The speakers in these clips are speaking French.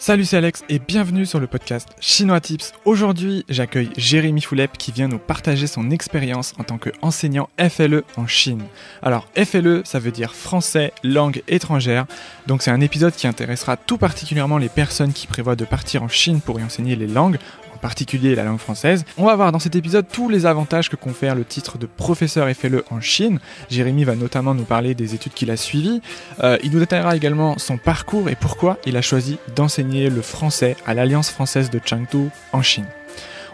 Salut, c'est Alex et bienvenue sur le podcast Chinois Tips. Aujourd'hui, j'accueille Jérémy Foulep qui vient nous partager son expérience en tant qu'enseignant FLE en Chine. Alors, FLE, ça veut dire français, langue étrangère. Donc c'est un épisode qui intéressera tout particulièrement les personnes qui prévoient de partir en Chine pour y enseigner les langues, en particulier la langue française. On va voir dans cet épisode tous les avantages que confère le titre de professeur FLE en Chine. Jérémy va notamment nous parler des études qu'il a suivies. Il nous détaillera également son parcours et pourquoi il a choisi d'enseigner le français à l'Alliance française de Chengdu en Chine.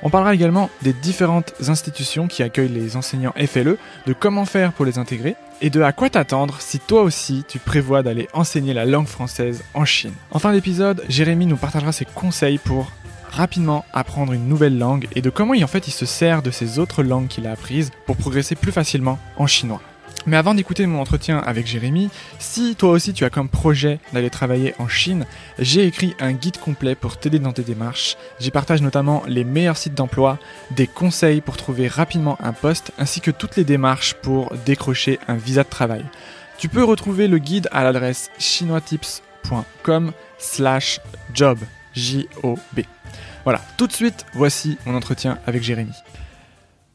On parlera également des différentes institutions qui accueillent les enseignants FLE, de comment faire pour les intégrer et de à quoi t'attendre si toi aussi tu prévois d'aller enseigner la langue française en Chine. En fin d'épisode, Jérémy nous partagera ses conseils pour rapidement apprendre une nouvelle langue et de comment il se sert de ces autres langues qu'il a apprises pour progresser plus facilement en chinois. Mais avant d'écouter mon entretien avec Jérémy, si toi aussi tu as comme projet d'aller travailler en Chine, j'ai écrit un guide complet pour t'aider dans tes démarches. J'y partage notamment les meilleurs sites d'emploi, des conseils pour trouver rapidement un poste, ainsi que toutes les démarches pour décrocher un visa de travail. Tu peux retrouver le guide à l'adresse chinoistips.com/job. J-O-B. Voilà, tout de suite, voici mon entretien avec Jérémy.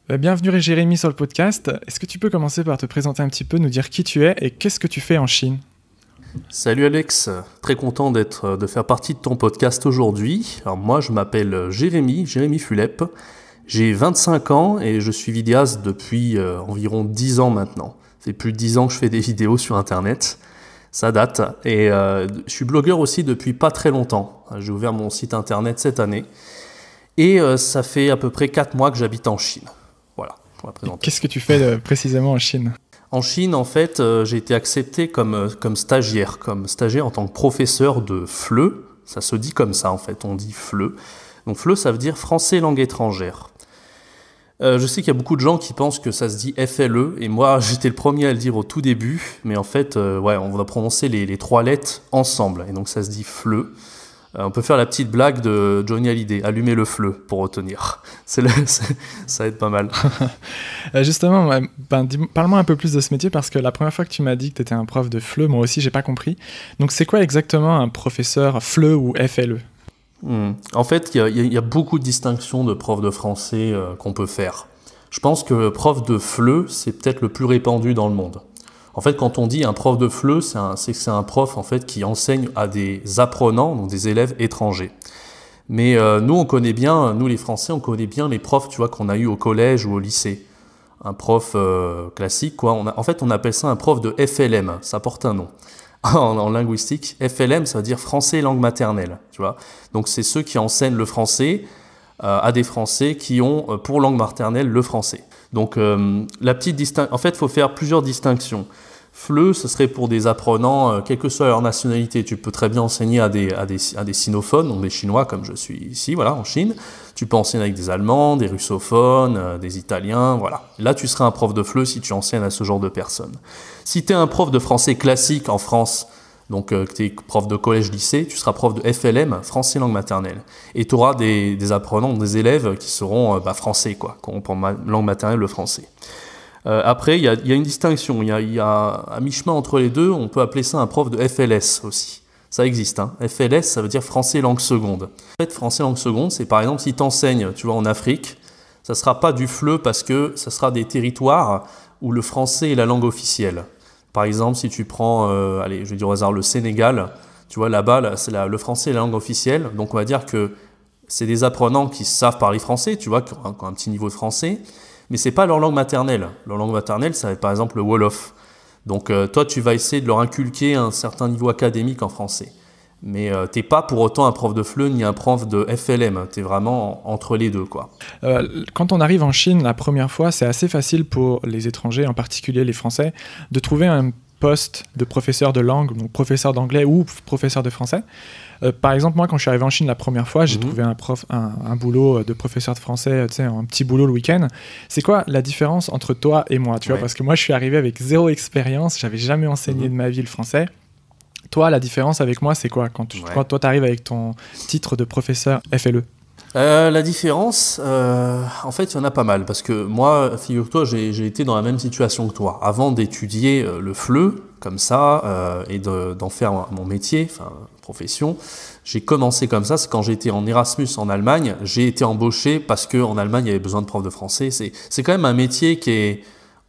Bienvenue Jérémy sur le podcast. Est-ce que tu peux commencer par te présenter un petit peu, nous dire qui tu es et qu'est-ce que tu fais en Chine ? Salut Alex, très content de faire partie de ton podcast aujourd'hui. Alors moi je m'appelle Jérémy Foulep, j'ai 25 ans et je suis vidéaste depuis environ 10 ans maintenant. Ça fait plus de 10 ans que je fais des vidéos sur internet, ça date. Et je suis blogueur aussi depuis pas très longtemps. J'ai ouvert mon site internet cette année et ça fait à peu près 4 mois que j'habite en Chine. Voilà, pour la présenter. Qu'est-ce que tu fais précisément en Chine ? En Chine, en fait, j'ai été accepté comme stagiaire en tant que professeur de FLE. Ça se dit comme ça, en fait, on dit FLE. Donc FLE, ça veut dire français langue étrangère. Je sais qu'il y a beaucoup de gens qui pensent que ça se dit FLE, et moi, j'étais le premier à le dire au tout début, mais en fait, on va prononcer les 3 lettres ensemble, et donc ça se dit FLE. On peut faire la petite blague de Johnny Hallyday, allumer le FLE pour retenir. Ça va être pas mal. Justement, parle-moi un peu plus de ce métier parce que la première fois que tu m'as dit que tu étais un prof de FLE, moi aussi j'ai pas compris. Donc c'est quoi exactement un professeur FLE ou FLE ? En fait, il y a beaucoup de distinctions de profs de français qu'on peut faire. Je pense que le prof de FLE, c'est peut-être le plus répandu dans le monde. En fait, quand on dit un prof de FLE, c'est que c'est un prof en fait qui enseigne à des apprenants, donc des élèves étrangers. Mais nous les Français, on connaît bien les profs, tu vois, qu'on a eu au collège ou au lycée. Un prof classique, quoi. On appelle ça un prof de FLM. Ça porte un nom. En linguistique, FLM, ça veut dire français langue maternelle, tu vois. Donc c'est ceux qui enseignent le français à des Français qui ont pour langue maternelle le français. Donc la petite distinction, en fait, il faut faire plusieurs distinctions. FLE, ce serait pour des apprenants, quelle que soit leur nationalité. Tu peux très bien enseigner à des sinophones, donc des Chinois comme je suis ici, voilà, en Chine. Tu peux enseigner avec des Allemands, des russophones, des Italiens, voilà. Là, tu serais un prof de FLE si tu enseignes à ce genre de personnes. Si tu es un prof de français classique en France, donc tu es prof de collège-lycée, tu seras prof de FLM, français langue maternelle. Et tu auras des apprenants, des élèves qui seront français, quoi, qui auront pour langue maternelle le français. Après, il y a une distinction. Il y a à mi-chemin entre les deux, on peut appeler ça un prof de FLS aussi. Ça existe, hein. FLS, ça veut dire français langue seconde. En fait, français langue seconde, c'est par exemple si tu enseignes, tu vois, en Afrique, ça ne sera pas du FLE parce que ça sera des territoires où le français est la langue officielle. Par exemple, si tu prends, je vais dire au hasard, le Sénégal, tu vois, là-bas, le français est la langue officielle. Donc, on va dire que c'est des apprenants qui savent parler français, tu vois, qui ont un petit niveau de français. Mais c'est pas leur langue maternelle. Leur langue maternelle, ça va être par exemple le Wolof. Donc toi, tu vas essayer de leur inculquer un certain niveau académique en français. Mais t'es pas pour autant un prof de FLE ni un prof de FLM. T'es vraiment entre les deux, quoi. Quand on arrive en Chine la première fois, c'est assez facile pour les étrangers, en particulier les Français, de trouver un poste de professeur de langue, donc professeur d'anglais ou professeur de français. Par exemple, moi, quand je suis arrivé en Chine la première fois, j'ai trouvé un boulot de professeur de français, tu sais, un petit boulot le week-end. C'est quoi la différence entre toi et moi, tu vois ? Parce que moi, je suis arrivé avec 0 expérience, j'avais jamais enseigné de ma vie le français. Toi, la différence avec moi, c'est quoi quand toi, tu arrives avec ton titre de professeur FLE ? La différence, en fait, il y en a pas mal. Parce que moi, figure-toi, j'ai été dans la même situation que toi. Avant d'étudier le FLE, comme ça, et d'en faire mon métier, enfin, profession. J'ai commencé comme ça, c'est quand j'étais en Erasmus en Allemagne, j'ai été embauché parce qu'en Allemagne, il y avait besoin de profs de français. C'est quand même un métier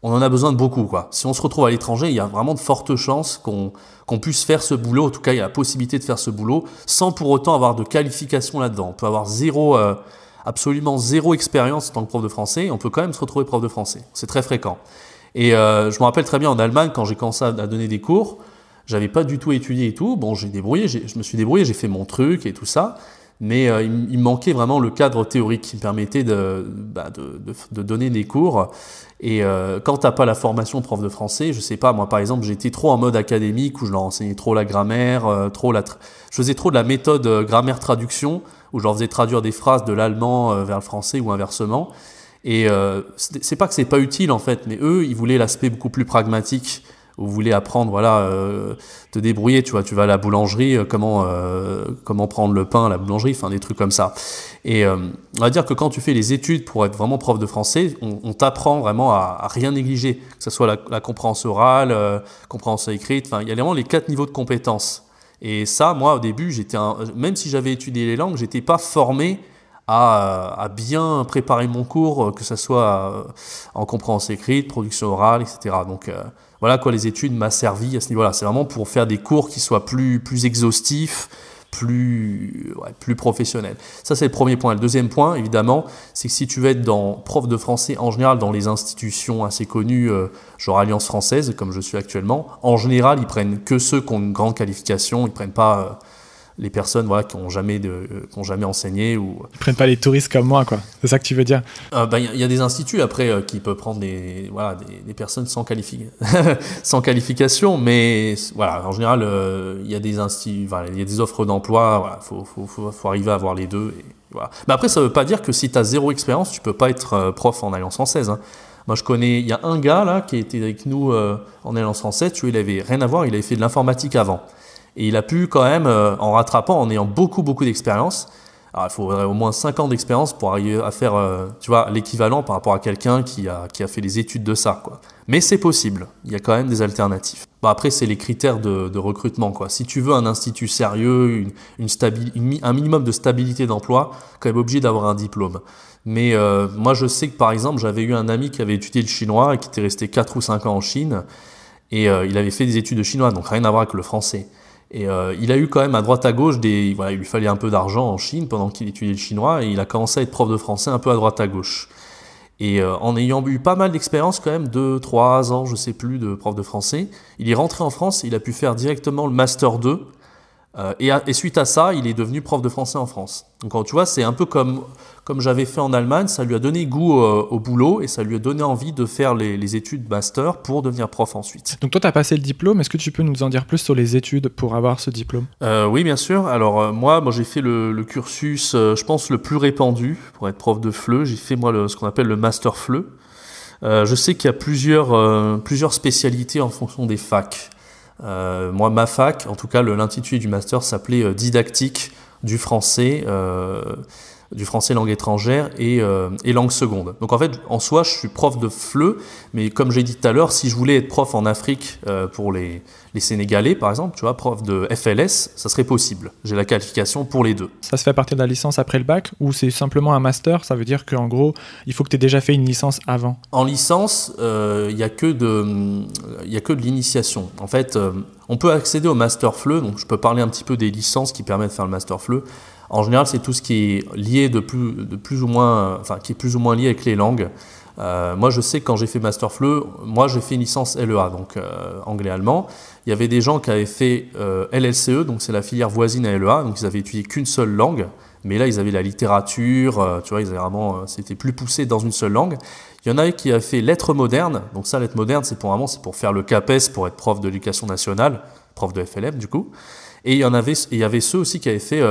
on en a besoin de beaucoup, quoi. Si on se retrouve à l'étranger, il y a vraiment de fortes chances qu'on puisse faire ce boulot. En tout cas, il y a la possibilité de faire ce boulot sans pour autant avoir de qualification là-dedans. On peut avoir absolument zéro expérience en tant que prof de français. On peut quand même se retrouver prof de français. C'est très fréquent. Et je me rappelle très bien en Allemagne, quand j'ai commencé à donner des cours, j'avais pas du tout étudié et tout. Bon, je me suis débrouillé, j'ai fait mon truc et tout ça. Mais il me manquait vraiment le cadre théorique qui me permettait de donner des cours. Et quand t'as pas la formation prof de français, je sais pas, moi par exemple, j'étais trop en mode académique où je leur enseignais trop la grammaire, je faisais trop de la méthode grammaire-traduction où je leur faisais traduire des phrases de l'allemand vers le français ou inversement. Et c'est pas que c'est pas utile en fait, mais eux, ils voulaient l'aspect beaucoup plus pragmatique. Vous voulez apprendre, voilà, te débrouiller, tu vois, tu vas à la boulangerie, comment prendre le pain à la boulangerie, enfin des trucs comme ça. Et on va dire que quand tu fais les études pour être vraiment prof de français, on t'apprend vraiment à rien négliger, que ce soit la compréhension orale, compréhension écrite, enfin il y a vraiment les 4 niveaux de compétences. Et ça, moi au début, même si j'avais étudié les langues, j'étais pas formé à bien préparer mon cours, que ce soit en compréhension écrite, production orale, etc. Donc voilà quoi, les études m'a servi à ce niveau-là. C'est vraiment pour faire des cours qui soient plus exhaustifs, plus professionnels. Ça, c'est le premier point. Le deuxième point, évidemment, c'est que si tu veux être prof de français en général dans les institutions assez connues, genre Alliance française, comme je suis actuellement, en général, ils prennent que ceux qui ont une grande qualification. Ils prennent pas les personnes qui ont jamais enseigné ou ils prennent pas les touristes comme moi, quoi. C'est ça que tu veux dire? Y a des instituts après qui peuvent prendre des personnes sans qualification, mais voilà, en général il y a des instituts, il y a des offres d'emploi, voilà, faut arriver à avoir les deux et voilà. Mais après ça veut pas dire que si tu as zéro expérience, tu peux pas être prof en Alliance française, hein. Moi je connais, il y a un gars là qui était avec nous en Alliance française, tu vois, il avait rien à voir, il avait fait de l'informatique avant. Et il a pu quand même, en rattrapant, en ayant beaucoup d'expérience, alors il faudrait au moins 5 ans d'expérience pour arriver à faire tu vois, l'équivalent par rapport à quelqu'un qui a fait les études de ça, quoi. Mais c'est possible, il y a quand même des alternatives. Bon, après, c'est les critères de recrutement, quoi. Si tu veux un institut sérieux, un minimum de stabilité d'emploi, quand même obligé d'avoir un diplôme. Mais moi, je sais que par exemple, j'avais eu un ami qui avait étudié le chinois et qui était resté 4 ou 5 ans en Chine. Et il avait fait des études de chinois, donc rien à voir avec le français. Et il a eu quand même à droite à gauche il lui fallait un peu d'argent en Chine pendant qu'il étudiait le chinois et il a commencé à être prof de français un peu à droite à gauche. Et en ayant eu pas mal d'expérience quand même, 2-3 ans, je sais plus, de prof de français, il est rentré en France et il a pu faire directement le Master 2. Et suite à ça, il est devenu prof de français en France. Donc tu vois, c'est un peu comme j'avais fait en Allemagne, ça lui a donné goût au boulot et ça lui a donné envie de faire les études master pour devenir prof ensuite. Donc toi, tu as passé le diplôme, est-ce que tu peux nous en dire plus sur les études pour avoir ce diplôme? Oui, bien sûr. Alors moi, j'ai fait le cursus, je pense, le plus répandu pour être prof de FLE. J'ai fait ce qu'on appelle le Master FLE. Je sais qu'il y a plusieurs spécialités en fonction des facs. Moi, ma fac, en tout cas, l'intitulé du master s'appelait didactique du français langue étrangère et langue seconde. Donc en fait, en soi, je suis prof de FLE, mais comme j'ai dit tout à l'heure, si je voulais être prof en Afrique pour les Sénégalais, par exemple, tu vois, prof de FLS, ça serait possible. J'ai la qualification pour les deux. Ça se fait à partir de la licence après le bac ou c'est simplement un master? Ça veut dire qu'en gros, il faut que tu aies déjà fait une licence avant. En licence, il y a que de l'initiation. En fait, on peut accéder au master FLE, donc je peux parler un petit peu des licences qui permettent de faire le master FLE. En général, c'est tout ce qui est lié plus ou moins lié avec les langues. Moi, je sais que quand j'ai fait Master FLE, moi j'ai fait une licence LEA, donc anglais-allemand. Il y avait des gens qui avaient fait LLCE, donc c'est la filière voisine à LEA, donc ils avaient étudié qu'une seule langue. Mais là, ils avaient la littérature, tu vois, ils avaient vraiment, c'était plus poussé dans une seule langue. Il y en a qui avaient fait lettres modernes. Donc ça, lettres modernes, c'est pour faire le CAPES, pour être prof de l'éducation nationale, prof de FLM du coup. Et il y avait ceux aussi qui avaient fait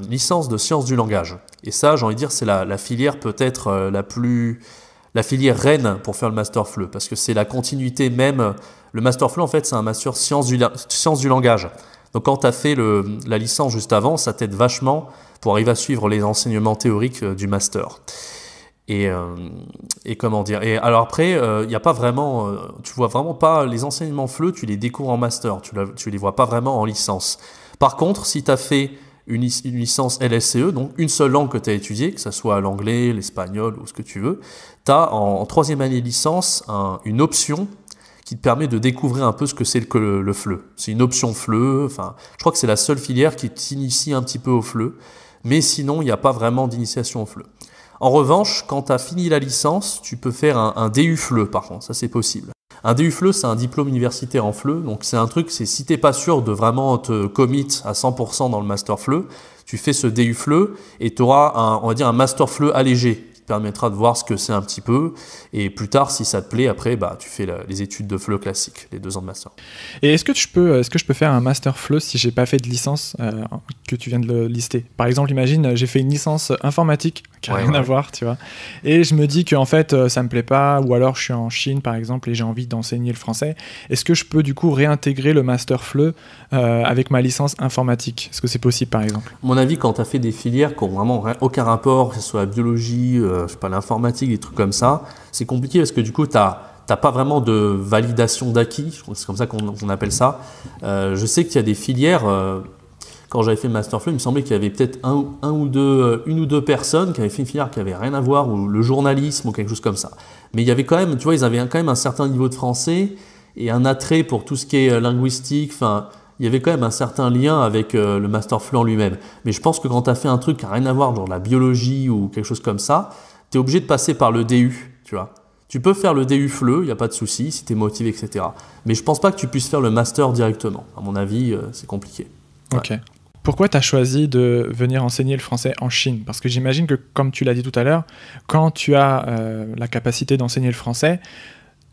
licence de sciences du langage. Et ça, j'ai envie de dire, c'est la filière peut-être la filière reine pour faire le Master FLE, parce que c'est la continuité même. Le Master FLE, en fait, c'est un Master sciences du langage. Donc quand tu as fait la licence juste avant, ça t'aide vachement pour arriver à suivre les enseignements théoriques du Master. Et comment dire. Et alors après, il y a pas vraiment, tu vois vraiment pas les enseignements FLE, tu les découvres en master, tu les vois pas vraiment en licence. Par contre, si tu as fait une licence LSCE, donc une seule langue que tu as étudiée, que ce soit l'anglais, l'espagnol ou ce que tu veux, tu as en troisième année de licence une option qui te permet de découvrir un peu ce que c'est que le FLE. C'est une option FLE, enfin, je crois que c'est la seule filière qui t'initie un petit peu au FLE, mais sinon, il n'y a pas vraiment d'initiation au FLE. En revanche, quand tu as fini la licence, tu peux faire un DU FLE, par contre, ça c'est possible. Un DU FLE, c'est un diplôme universitaire en FLE, donc c'est un truc, c'est si t'es pas sûr de vraiment te commit à 100% dans le master FLE, tu fais ce DU FLE et tu auras on va dire un master FLE allégé, qui te permettra de voir ce que c'est un petit peu, et plus tard, si ça te plaît, après, tu fais les études de FLE classiques, les 2 ans de master. Et est-ce que je peux faire un master FLE si j'ai pas fait de licence que tu viens de le lister? Par exemple, imagine, j'ai fait une licence informatique qui n'a rien à voir, tu vois. Et je me dis qu'en fait, ça me plaît pas, ou alors je suis en Chine, par exemple, et j'ai envie d'enseigner le français. Est-ce que je peux du coup réintégrer le master FLE avec ma licence informatique? Est-ce que c'est possible, par exemple? À mon avis, quand tu as fait des filières qui n'ont vraiment aucun rapport, que ce soit la biologie, je sais pas, l'informatique, des trucs comme ça, c'est compliqué parce que du coup, t'as pas vraiment de validation d'acquis, je crois que c'est comme ça qu'on appelle ça. Je sais qu'il y a des filières, quand j'avais fait le Master FLE, il me semblait qu'il y avait peut-être une ou deux personnes qui avaient fait une filière qui n'avait rien à voir, ou le journalisme ou quelque chose comme ça. Mais il y avait quand même, tu vois, ils avaient quand même un certain niveau de français et un attrait pour tout ce qui est linguistique, enfin, il y avait quand même un certain lien avec le Master FLE en lui-même. Mais je pense que quand tu as fait un truc qui n'a rien à voir, genre la biologie ou quelque chose comme ça, tu es obligé de passer par le DU, tu vois. Tu peux faire le DU FLE, il n'y a pas de souci, si tu es motivé, etc. Mais je ne pense pas que tu puisses faire le master directement. À mon avis, c'est compliqué. Ouais. Ok. Pourquoi tu as choisi de venir enseigner le français en Chine? Parce que j'imagine que, comme tu l'as dit tout à l'heure, quand tu as la capacité d'enseigner le français,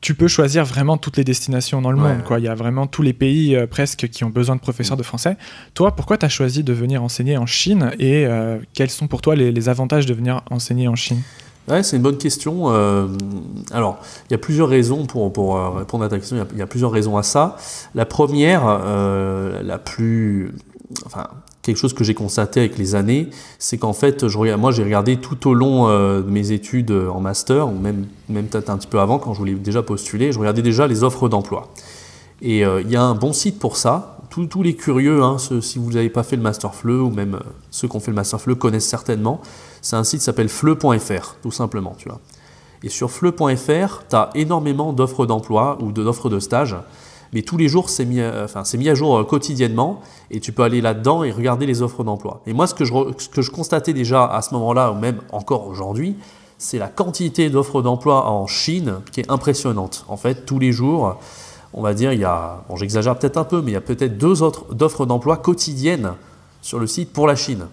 tu peux choisir vraiment toutes les destinations dans le monde, quoi. Il y a vraiment tous les pays presque qui ont besoin de professeurs de français. Toi, pourquoi tu as choisi de venir enseigner en Chine et quels sont pour toi les avantages de venir enseigner en Chine? Ouais, c'est une bonne question. Alors, il y a plusieurs raisons pour répondre à ta question. Il y a plusieurs raisons à ça. La première, quelque chose que j'ai constaté avec les années, c'est qu'en fait, moi j'ai regardé tout au long de mes études en master, ou même peut-être un petit peu avant, quand je voulais déjà postuler, je regardais déjà les offres d'emploi. Et il y a un bon site pour ça. Tous les curieux, si vous n'avez pas fait le Master FLE, ou même ceux qui ont fait le Master FLE connaissent certainement, c'est un site qui s'appelle FLE.fr, tout simplement, tu vois. Et sur FLE.fr, tu as énormément d'offres d'emploi ou d'offres de stage, mais tous les jours, c'est mis à jour quotidiennement, et tu peux aller là-dedans et regarder les offres d'emploi. Et moi, ce que je constatais déjà à ce moment-là, ou même encore aujourd'hui, c'est la quantité d'offres d'emploi en Chine qui est impressionnante. En fait, tous les jours, on va dire, j'exagère peut-être un peu, mais il y a peut-être 2 autres offres d'emploi quotidiennes sur le site pour la Chine.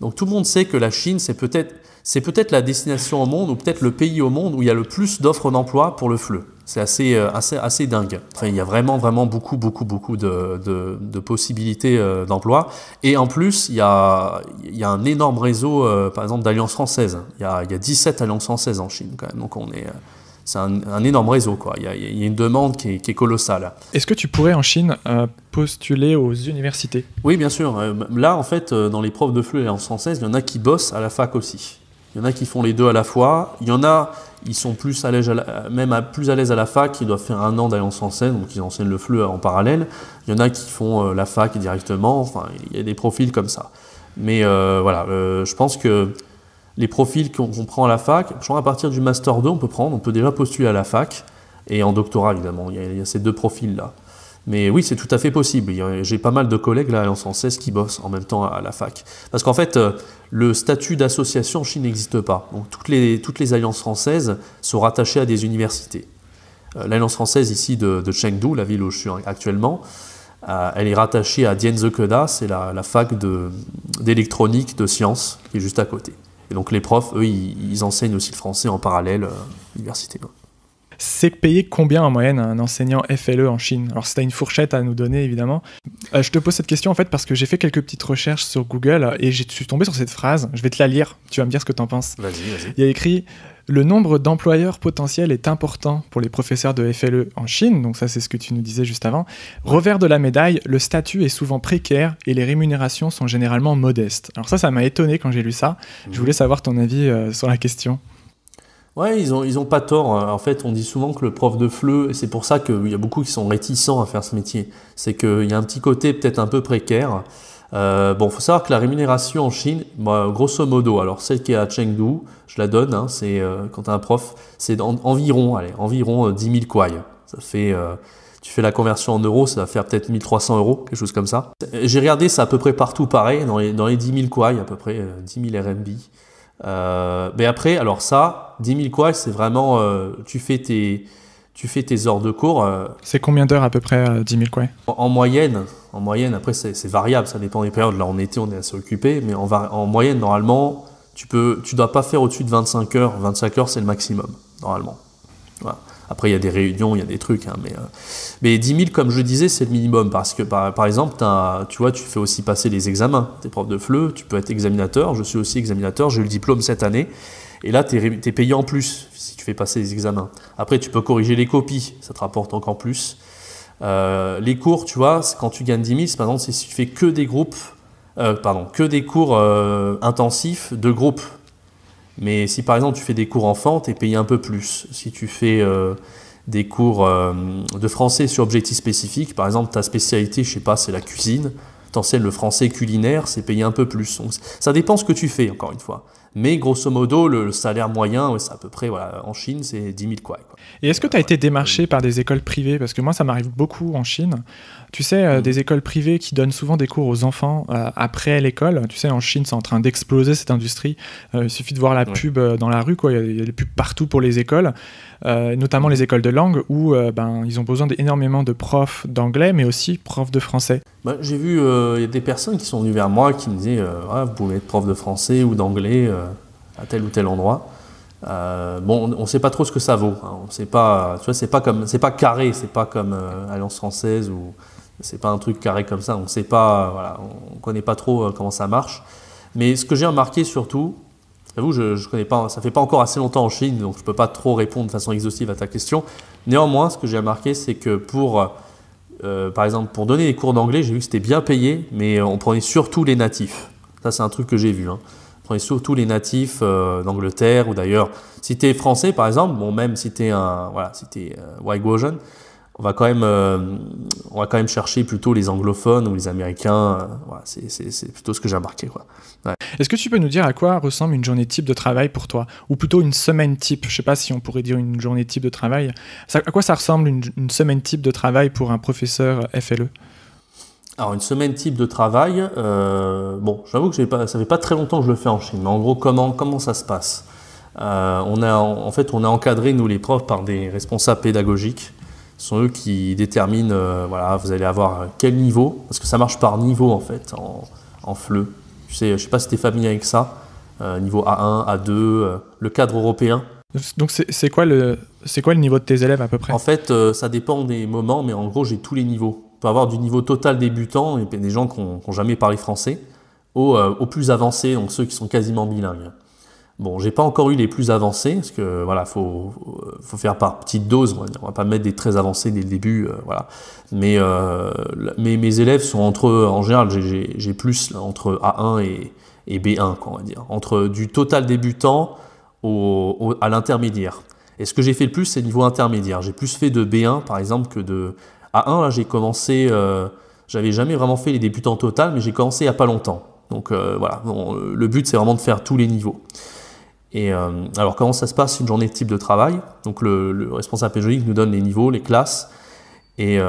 Donc tout le monde sait que la Chine, c'est peut-être la destination au monde, ou peut-être le pays au monde où il y a le plus d'offres d'emploi pour le FLE. C'est assez dingue. Enfin, il y a vraiment beaucoup de possibilités d'emploi. Et en plus, il y a un énorme réseau, par exemple, d'alliances françaises. Il y a 17 alliances françaises en Chine, quand même. Donc c'est un énorme réseau, quoi. Il y a une demande qui est colossale. Est-ce que tu pourrais en Chine postuler aux universités? Oui, bien sûr. Là, en fait, dans les profs de FLE et alliances françaises, il y en a qui bossent à la fac aussi. Il y en a qui font les deux à la fois. Il y en a, ils sont plus à l'aise à la fac, ils doivent faire 1 an d'alliance française, donc ils enseignent le FLE en parallèle. Il y en a qui font la fac directement. Enfin, il y a des profils comme ça. Mais je pense que les profils qu'on prend à la fac, je crois à partir du Master 2, on peut déjà postuler à la fac, et en doctorat évidemment, il y a ces 2 profils-là. Mais oui, c'est tout à fait possible. J'ai pas mal de collègues là, en française qui bossent en même temps à la fac. Parce qu'en fait, le statut d'association en Chine n'existe pas. Donc toutes les alliances françaises sont rattachées à des universités. L'alliance française ici de Chengdu, la ville où je suis actuellement, elle est rattachée à Dianzekeda, c'est la fac d'électronique, de sciences, qui est juste à côté. Et donc les profs, eux, ils enseignent aussi le français en parallèle à l'université. C'est payé combien en moyenne un enseignant FLE en Chine? Alors si tu as une fourchette à nous donner, évidemment. Je te pose cette question en fait parce que j'ai fait quelques petites recherches sur Google et je suis tombé sur cette phrase. Je vais te la lire, tu vas me dire ce que tu en penses. Vas-y. Il y a écrit « Le nombre d'employeurs potentiels est important pour les professeurs de FLE en Chine ». Donc ça, c'est ce que tu nous disais juste avant. Revers de la médaille, le statut est souvent précaire et les rémunérations sont généralement modestes. Alors ça m'a étonné quand j'ai lu ça. Je voulais savoir ton avis sur la question. Ouais, ils ont pas tort. En fait, on dit souvent que le prof de FLE, et c'est pour ça qu'il y a beaucoup qui sont réticents à faire ce métier, c'est qu'il y a un petit côté peut-être un peu précaire. Bon, faut savoir que la rémunération en Chine, bah, grosso modo, alors celle qui est à Chengdu, je la donne, hein, c'est quand tu as un prof, c'est environ 10 000 kuai. Ça fait, tu fais la conversion en euros, ça va faire peut-être 1300 euros, quelque chose comme ça. J'ai regardé, c'est à peu près partout pareil, dans les 10 000 kuai, à peu près 10 000 RMB. Mais après, alors ça, 10 000 kuai, c'est vraiment, tu fais tes heures de cours. C'est combien d'heures à peu près 10 000 kuai? En moyenne, après c'est variable, ça dépend des périodes. Là en été, on est assez occupé, mais en moyenne, normalement, tu dois pas faire au-dessus de 25 heures. 25 heures, c'est le maximum, normalement. Voilà. Après, il y a des réunions, il y a des trucs, hein, mais 10 000, comme je disais, c'est le minimum, parce que par exemple, tu vois, tu fais aussi passer les examens. T'es prof de FLE, tu peux être examinateur, je suis aussi examinateur, j'ai eu le diplôme cette année, et là, t'es payé en plus si tu fais passer les examens. Après, tu peux corriger les copies, ça te rapporte encore plus. Les cours, tu vois, quand tu gagnes 10 000, par exemple, c'est si tu fais que des cours intensifs de groupe. Mais si par exemple tu fais des cours enfants, tu es payé un peu plus. Si tu fais des cours de français sur objectifs spécifiques, par exemple ta spécialité, je sais pas, c'est la cuisine, t'enseignes le français culinaire, c'est payé un peu plus. Donc, ça dépend ce que tu fais, encore une fois. Mais grosso modo, le salaire moyen, ouais, c'est à peu près, voilà, en Chine, c'est 10 000 kuai. Et est-ce que tu as été démarché par des écoles privées? Parce que moi, ça m'arrive beaucoup en Chine. Tu sais, des écoles privées qui donnent souvent des cours aux enfants après l'école. Tu sais, en Chine, c'est en train d'exploser cette industrie. Il suffit de voir la pub dans la rue, quoi. Il y a des pubs partout pour les écoles, notamment les écoles de langue où ils ont besoin énormément de profs d'anglais, mais aussi profs de français. Bah, j'ai vu, y a des personnes qui sont venues vers moi qui me disaient vous pouvez être prof de français ou d'anglais à tel ou tel endroit. Bon, on ne sait pas trop ce que ça vaut. Hein. On sait pas, tu vois, c'est pas carré, c'est pas comme Alliance française ou c'est pas un truc carré comme ça. On sait pas, voilà, on connaît pas trop comment ça marche. Mais ce que j'ai remarqué surtout, j'avoue, je connais pas, ça fait pas encore assez longtemps en Chine, donc je peux pas trop répondre de façon exhaustive à ta question. Néanmoins, ce que j'ai remarqué, c'est que par exemple, pour donner des cours d'anglais, j'ai vu que c'était bien payé, mais on prenait surtout les natifs. Ça, c'est un truc que j'ai vu. Hein. On prenait surtout les natifs d'Angleterre ou d'ailleurs. Si tu es français, par exemple, bon, même si tu es Waiguojen, on va quand même chercher plutôt les anglophones ou les américains. Voilà, c'est plutôt ce que j'ai remarqué, quoi. Ouais. Est-ce que tu peux nous dire à quoi ressemble une journée type de travail pour toi? Ou plutôt une semaine type? Je sais pas si on pourrait dire une journée type de travail. À quoi ça ressemble une semaine type de travail pour un professeur FLE? Alors une semaine type de travail, bon, j'avoue que ça fait pas très longtemps que je le fais en Chine, mais en gros, comment ça se passe? On a encadré, nous les profs, par des responsables pédagogiques. Ce sont eux qui déterminent, voilà, vous allez avoir quel niveau, parce que ça marche par niveau en fait, en FLE. Tu sais, je sais pas si tu es familier avec ça, niveau A1, A2, le cadre européen. Donc c'est quoi le niveau de tes élèves à peu près? En fait, ça dépend des moments, mais en gros, j'ai tous les niveaux. On peut avoir du niveau total débutant, et des gens qui n'ont jamais parlé français, au plus avancé, donc ceux qui sont quasiment bilingues. Bon, j'ai pas encore eu les plus avancés, parce que voilà, faut faire par petite dose, on va pas mettre des très avancés dès le début, voilà. Mais mes élèves sont en général, j'ai plus là, entre A1 et B1, quoi, on va dire, entre du total débutant à l'intermédiaire. Et ce que j'ai fait le plus, c'est le niveau intermédiaire. J'ai plus fait de B1, par exemple, que de A1. Là, j'ai commencé, j'avais jamais vraiment fait les débutants total, mais j'ai commencé il y a pas longtemps. Donc voilà, bon, le but, c'est vraiment de faire tous les niveaux. Et alors, comment ça se passe une journée de type de travail? Donc, le responsable pédagogique nous donne les niveaux, les classes, et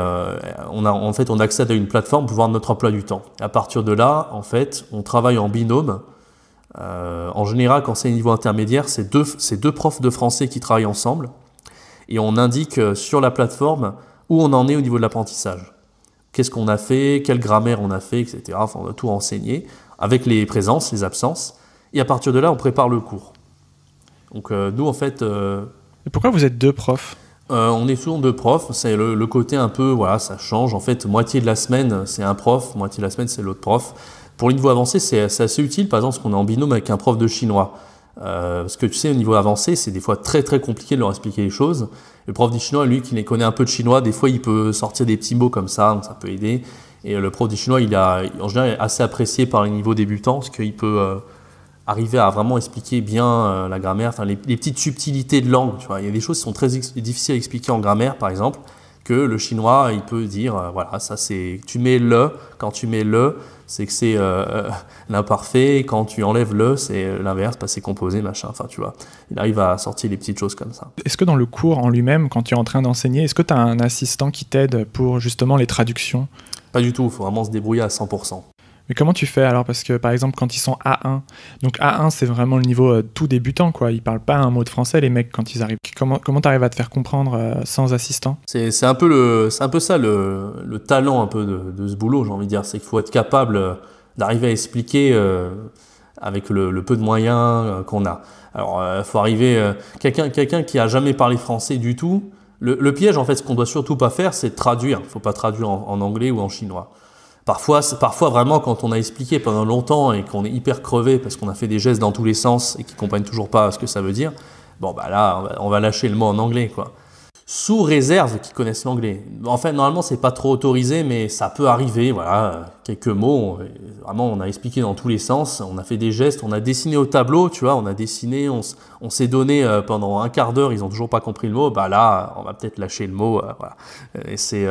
on accède à une plateforme pour voir notre emploi du temps. Et à partir de là, en fait, on travaille en binôme. En général, quand c'est un niveau intermédiaire, c'est deux profs de français qui travaillent ensemble, et on indique sur la plateforme où on en est au niveau de l'apprentissage. Qu'est-ce qu'on a fait, quelle grammaire on a fait, etc. Enfin, on a tout renseigné, avec les présences, les absences, et à partir de là, on prépare le cours. Donc nous, en fait... Et pourquoi vous êtes deux profs? On est souvent deux profs, c'est le côté un peu, voilà, ça change. En fait, moitié de la semaine, c'est un prof, moitié de la semaine, c'est l'autre prof. Pour le niveau avancé, c'est assez utile, par exemple, parce qu'on est en binôme avec un prof de chinois. Parce que tu sais, au niveau avancé, c'est des fois très très compliqué de leur expliquer les choses. Le prof de chinois, lui, qui les connaît un peu de chinois, des fois, il peut sortir des petits mots comme ça, donc ça peut aider. Et le prof de chinois, en général, est assez apprécié par les niveaux débutants, parce qu'il peut... arriver à vraiment expliquer bien la grammaire, enfin les petites subtilités de langue, tu vois. Il y a des choses qui sont très difficiles à expliquer en grammaire, par exemple, que le chinois, il peut dire, voilà, ça c'est, tu mets le, quand tu mets le, c'est que c'est l'imparfait, et quand tu enlèves le, c'est l'inverse, passé composé, machin, enfin tu vois. Il arrive à sortir les petites choses comme ça. Est-ce que dans le cours en lui-même, quand tu es en train d'enseigner, est-ce que tu as un assistant qui t'aide pour justement les traductions? Pas du tout, il faut vraiment se débrouiller à 100%. Mais comment tu fais alors? Parce que par exemple, quand ils sont A1, donc A1 c'est vraiment le niveau tout débutant, quoi. Ils parlent pas un mot de français, les mecs, quand ils arrivent. Comment tu arrives à te faire comprendre sans assistant? C'est un peu ça le talent un peu de ce boulot, j'ai envie de dire. C'est qu'il faut être capable d'arriver à expliquer avec le peu de moyens qu'on a. Alors, faut arriver. Quelqu'un qui a jamais parlé français du tout. Le piège, en fait, ce qu'on doit surtout pas faire, c'est de traduire. Il faut pas traduire en anglais ou en chinois. Parfois vraiment, quand on a expliqué pendant longtemps et qu'on est hyper crevé parce qu'on a fait des gestes dans tous les sens et qu'ils comprennent toujours pas ce que ça veut dire, bon bah là, on va lâcher le mot en anglais, quoi. Sous réserve qu'ils connaissent l'anglais. En fait, normalement, c'est pas trop autorisé, mais ça peut arriver, voilà, quelques mots. Vraiment, on a expliqué dans tous les sens, on a fait des gestes, on a dessiné au tableau, tu vois, on a dessiné, on s'est donné pendant un quart d'heure, ils ont toujours pas compris le mot, bah là, on va peut-être lâcher le mot, voilà. Et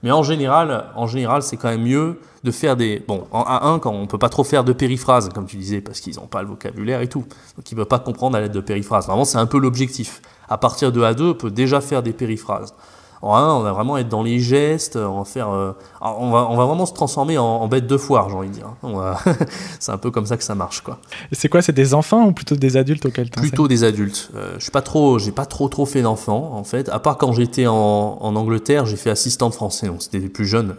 mais en général, c'est quand même mieux de faire bon, en A1, quand on peut pas trop faire de périphrases, comme tu disais, parce qu'ils ont pas le vocabulaire et tout. Donc, ils peuvent pas comprendre à l'aide de périphrases. Vraiment, c'est un peu l'objectif. À partir de A2, on peut déjà faire des périphrases. En A1, on va vraiment être dans les gestes, on va vraiment se transformer en bête de foire, j'ai envie de dire. C'est un peu comme ça que ça marche, quoi. Et c'est quoi, c'est des enfants ou plutôt des adultes auxquels tu enseignes? Plutôt des adultes. J'ai pas trop fait d'enfants, en fait. À part quand j'étais en Angleterre, j'ai fait assistant de français, donc c'était plus jeune.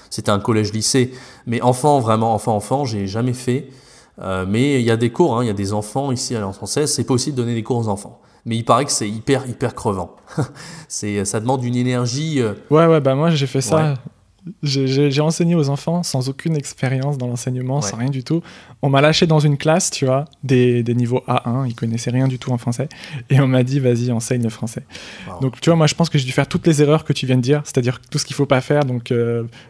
C'était un collège-lycée. Mais enfant, j'ai jamais fait. Mais il y a des cours, il y a des enfants ici à l'Alliance française, c'est possible de donner des cours aux enfants. Mais il paraît que c'est hyper crevant. Ça demande une énergie. Ouais, bah moi j'ai fait ça. Ouais. J'ai enseigné aux enfants sans aucune expérience dans l'enseignement, Ouais. sans rien du tout. On m'a lâché dans une classe, tu vois, des niveaux A1, ils connaissaient rien du tout en français. Et on m'a dit, vas-y, enseigne le français. Wow. Donc, tu vois, moi je pense que j'ai dû faire toutes les erreurs que tu viens de dire, c'est-à-dire tout ce qu'il faut pas faire, donc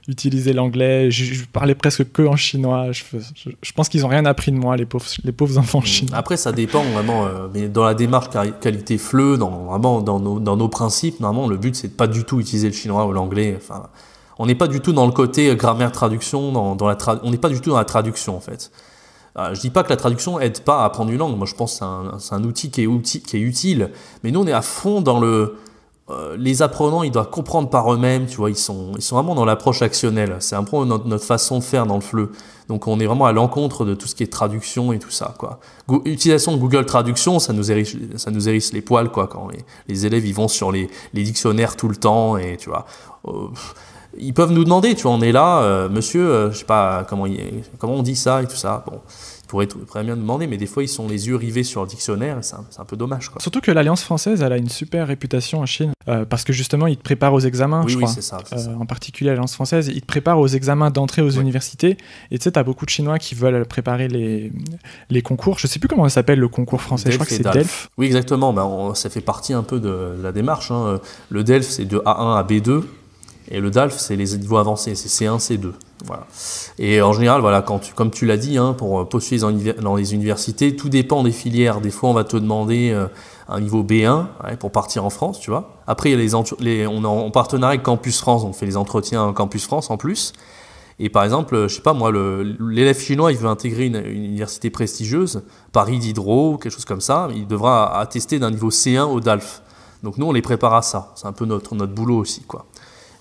utiliser l'anglais. Je parlais presque que en chinois. Je pense qu'ils ont rien appris de moi, les pauvres enfants chinois. Après, ça dépend vraiment. Mais dans la démarche qualité FLE, dans nos principes, normalement, le but, c'est de pas du tout utiliser le chinois ou l'anglais. Enfin, on n'est pas du tout dans le côté grammaire-traduction, on n'est pas du tout dans la traduction, en fait. Je dis pas que la traduction aide pas à apprendre une langue. Moi, je pense que c'est un outil qui est utile. Mais nous, on est à fond dans les apprenants, ils doivent comprendre par eux-mêmes, tu vois. Ils sont vraiment dans l'approche actionnelle. C'est un peu notre façon de faire dans le FLE. Donc, on est vraiment à l'encontre de tout ce qui est traduction et tout ça, quoi. Utilisation de Google Traduction, ça nous hérisse les poils, quoi. Quand les élèves, ils vont sur les dictionnaires tout le temps et tu vois. Ils peuvent nous demander, tu vois, on est là, monsieur, je sais pas comment on dit ça et tout ça. Bon, ils pourraient très bien demander, mais des fois ils sont les yeux rivés sur le dictionnaire et c'est un peu dommage, quoi. Surtout que l'Alliance française, elle a une super réputation en Chine, parce que justement, ils te préparent aux examens, je crois. Oui, c'est ça. En particulier l'Alliance française, ils te préparent aux examens d'entrée aux universités. Et tu sais, t'as beaucoup de Chinois qui veulent préparer les concours. Je sais plus comment ça s'appelle, le concours français. Je crois que c'est DELF. Oui, exactement. Ça fait partie un peu de la démarche, hein. Le DELF, c'est de A1 à B2. Et le DALF, c'est les niveaux avancés, c'est C1, C2. Voilà. Et en général, voilà, comme tu l'as dit, pour postuler dans les universités, tout dépend des filières. Des fois, on va te demander un niveau B1 pour partir en France, tu vois. Après, il y a on est en partenariat avec Campus France, on fait les entretiens à Campus France en plus. Et par exemple, je sais pas moi, l'élève chinois, il veut intégrer une université prestigieuse, Paris Diderot, quelque chose comme ça, il devra attester d'un niveau C1 au DALF. Donc nous, on les prépare à ça. C'est un peu notre boulot aussi, quoi.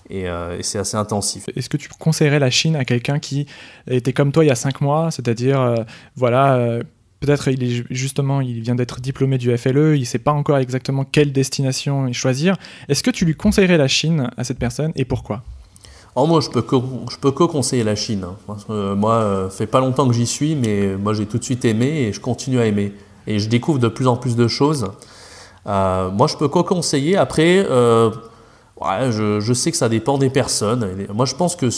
Et c'est assez intensif. Est-ce que tu conseillerais la Chine à quelqu'un qui était comme toi il y a 5 mois, c'est-à-dire, peut-être il vient d'être diplômé du FLE, il ne sait pas encore exactement quelle destination choisir. Est-ce que tu lui conseillerais la Chine à cette personne et pourquoi ? Moi, je peux que conseiller la Chine. Parce que moi, fait pas longtemps que j'y suis, mais moi, j'ai tout de suite aimé et je continue à aimer. Et je découvre de plus en plus de choses. Moi, je peux que conseiller. Après, je sais que ça dépend des personnes. Moi, je pense que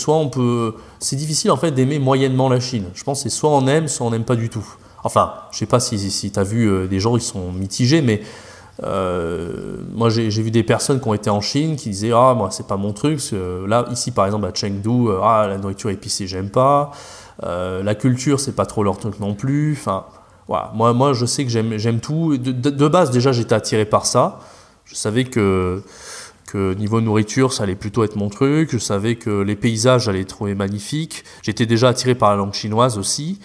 c'est difficile en fait d'aimer moyennement la Chine. Je pense que c'est soit on aime pas du tout. Enfin, je sais pas si tu as vu des gens, ils sont mitigés, mais Moi, j'ai vu des personnes qui ont été en Chine qui disaient ah moi c'est pas mon truc. Parce que là ici par exemple à Chengdu, la nourriture épicée j'aime pas. La culture c'est pas trop leur truc non plus. Enfin voilà, moi je sais que j'aime tout. De base déjà j'étais attiré par ça. Je savais que niveau nourriture ça allait plutôt être mon truc. Je savais que les paysages j'allais les trouver magnifiques. J'étais déjà attiré par la langue chinoise aussi.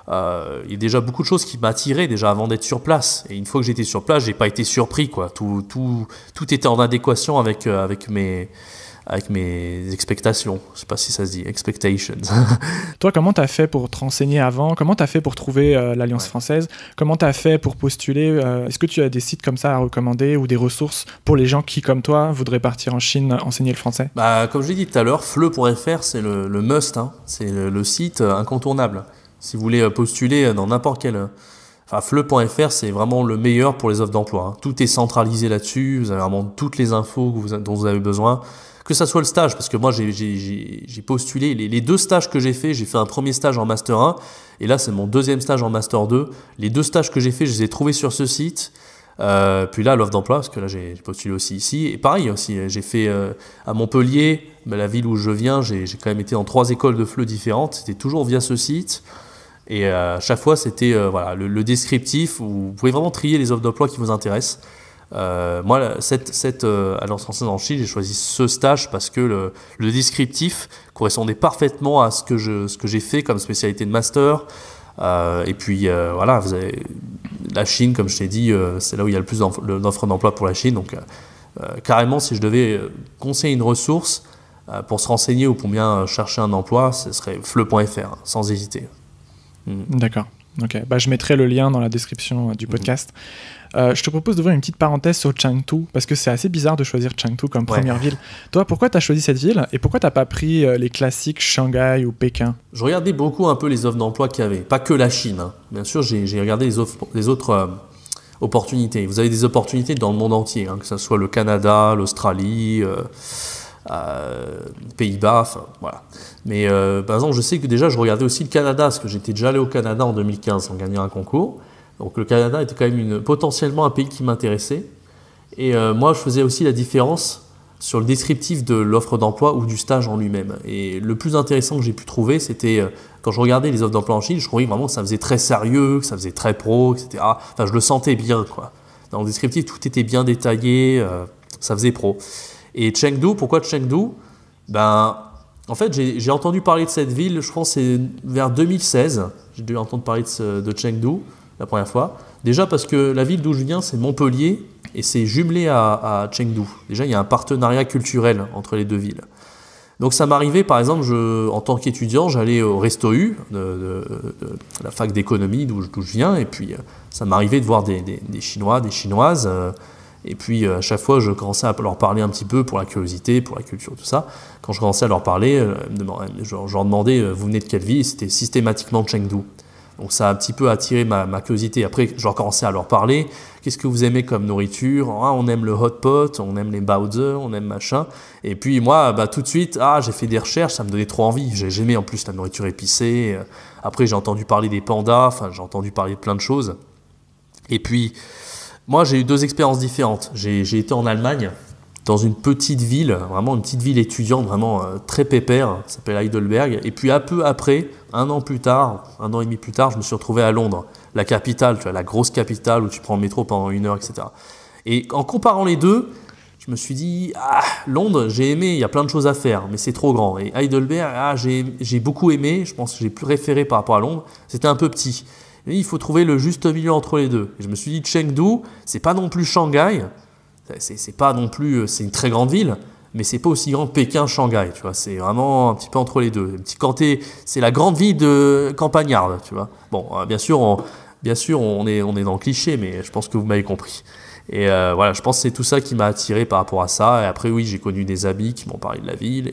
Il y a déjà beaucoup de choses qui m'attiraient déjà avant d'être sur place. Et une fois que j'étais sur place, j'ai pas été surpris, quoi. Tout était en adéquation avec mes expectations. Je sais pas si ça se dit, expectations. Toi, comment t'as fait pour te renseigner avant? Comment t'as fait pour trouver l'Alliance française? Comment t'as fait pour postuler? Est-ce que tu as des sites comme ça à recommander ou des ressources pour les gens qui, comme toi, voudraient partir en Chine enseigner le français? Comme je l'ai dit tout à l'heure, fleu.fr, c'est le must, hein. C'est le site incontournable. Si vous voulez postuler dans n'importe quel... Enfin, fleu.fr, c'est vraiment le meilleur pour les offres d'emploi, hein. Tout est centralisé là-dessus, vous avez vraiment toutes les infos dont vous avez besoin. Que ça soit le stage, parce que moi, j'ai postulé les 2 stages que j'ai fait un premier stage en Master 1, et là, c'est mon 2e stage en Master 2. Les 2 stages que j'ai fait, je les ai trouvés sur ce site. Puis là, l'offre d'emploi, parce que là, j'ai postulé aussi ici. Et pareil aussi, j'ai fait à Montpellier, la ville où je viens, j'ai quand même été dans 3 écoles de FLE différentes. C'était toujours via ce site. Et à chaque fois, c'était le descriptif où vous pouvez vraiment trier les offres d'emploi qui vous intéressent. Moi, cette Alliance française en Chine, j'ai choisi ce stage parce que le descriptif correspondait parfaitement à ce que j'ai fait comme spécialité de master. Et puis voilà, vous avez la Chine, comme je t'ai dit, c'est là où il y a le plus d'offres d'emploi pour la Chine. Donc carrément, si je devais conseiller une ressource pour se renseigner ou pour bien chercher un emploi, ce serait fleu.fr, sans hésiter. D'accord. Ok. Je mettrai le lien dans la description du podcast. Je te propose d'ouvrir une petite parenthèse sur Chengdu, parce que c'est assez bizarre de choisir Chengdu comme première ville. Toi, pourquoi tu as choisi cette ville et pourquoi tu n'as pas pris les classiques Shanghai ou Pékin? Je regardais beaucoup un peu les offres d'emploi qu'il y avait, pas que la Chine, hein. Bien sûr, j'ai regardé les autres opportunités. Vous avez des opportunités dans le monde entier, hein, que ce soit le Canada, l'Australie, Pays-Bas, enfin voilà. Mais par exemple, je sais que déjà je regardais aussi le Canada, parce que j'étais déjà allé au Canada en 2015 en gagnant un concours. Donc le Canada était quand même potentiellement un pays qui m'intéressait. Et moi, je faisais aussi la différence sur le descriptif de l'offre d'emploi ou du stage en lui-même. Et le plus intéressant que j'ai pu trouver, c'était quand je regardais les offres d'emploi en Chine, je trouvais vraiment que ça faisait très sérieux, que ça faisait très pro, etc. Enfin, je le sentais bien, quoi. Dans le descriptif, tout était bien détaillé, ça faisait pro. Et Chengdu, pourquoi Chengdu? En fait, j'ai entendu parler de cette ville, je pense que c'est vers 2016. J'ai dû entendre parler de Chengdu la première fois. Déjà parce que la ville d'où je viens, c'est Montpellier et c'est jumelé à Chengdu. Déjà, il y a un partenariat culturel entre les 2 villes. Donc ça m'arrivait, par exemple, en tant qu'étudiant, j'allais au Resto U de la fac d'économie d'où je viens, et puis ça m'arrivait de voir des Chinois, des Chinoises. Et puis à chaque fois, je commençais à leur parler un petit peu pour la curiosité, pour la culture, tout ça. Quand je commençais à leur parler, je leur demandais vous venez de quelle ville? C'était systématiquement Chengdu. Donc ça a un petit peu attiré ma curiosité. Après, je commençais à leur parler. Qu'est-ce que vous aimez comme nourriture? On aime le hot pot, on aime les baozi, on aime machin. Et puis moi, tout de suite, j'ai fait des recherches, ça me donnait trop envie. J'aimais en plus la nourriture épicée. Après, j'ai entendu parler des pandas, j'ai entendu parler de plein de choses. Et puis, moi, j'ai eu 2 expériences différentes. J'ai été en Allemagne, dans une petite ville, vraiment une petite ville étudiante, vraiment très pépère, ça s'appelle Heidelberg. Et puis un peu après, 1 an et demi plus tard, je me suis retrouvé à Londres, la capitale, tu vois, la grosse capitale où tu prends le métro pendant 1 heure, etc. Et en comparant les 2, je me suis dit, Londres, j'ai aimé, il y a plein de choses à faire, mais c'est trop grand. Et Heidelberg, j'ai beaucoup aimé, je pense que j'ai préféré par rapport à Londres, c'était un peu petit. Et il faut trouver le juste milieu entre les 2. Et je me suis dit, Chengdu, c'est pas non plus Shanghai, c'est pas non plus, c'est une très grande ville, mais c'est pas aussi grand que Pékin, Shanghai, tu vois. C'est vraiment un petit peu entre les 2. C'est la grande ville de campagnarde, tu vois. Bon, bien sûr, on est dans le cliché, mais je pense que vous m'avez compris. Et voilà, je pense que c'est tout ça qui m'a attiré par rapport à ça. Et après, oui, j'ai connu des amis qui m'ont parlé de la ville.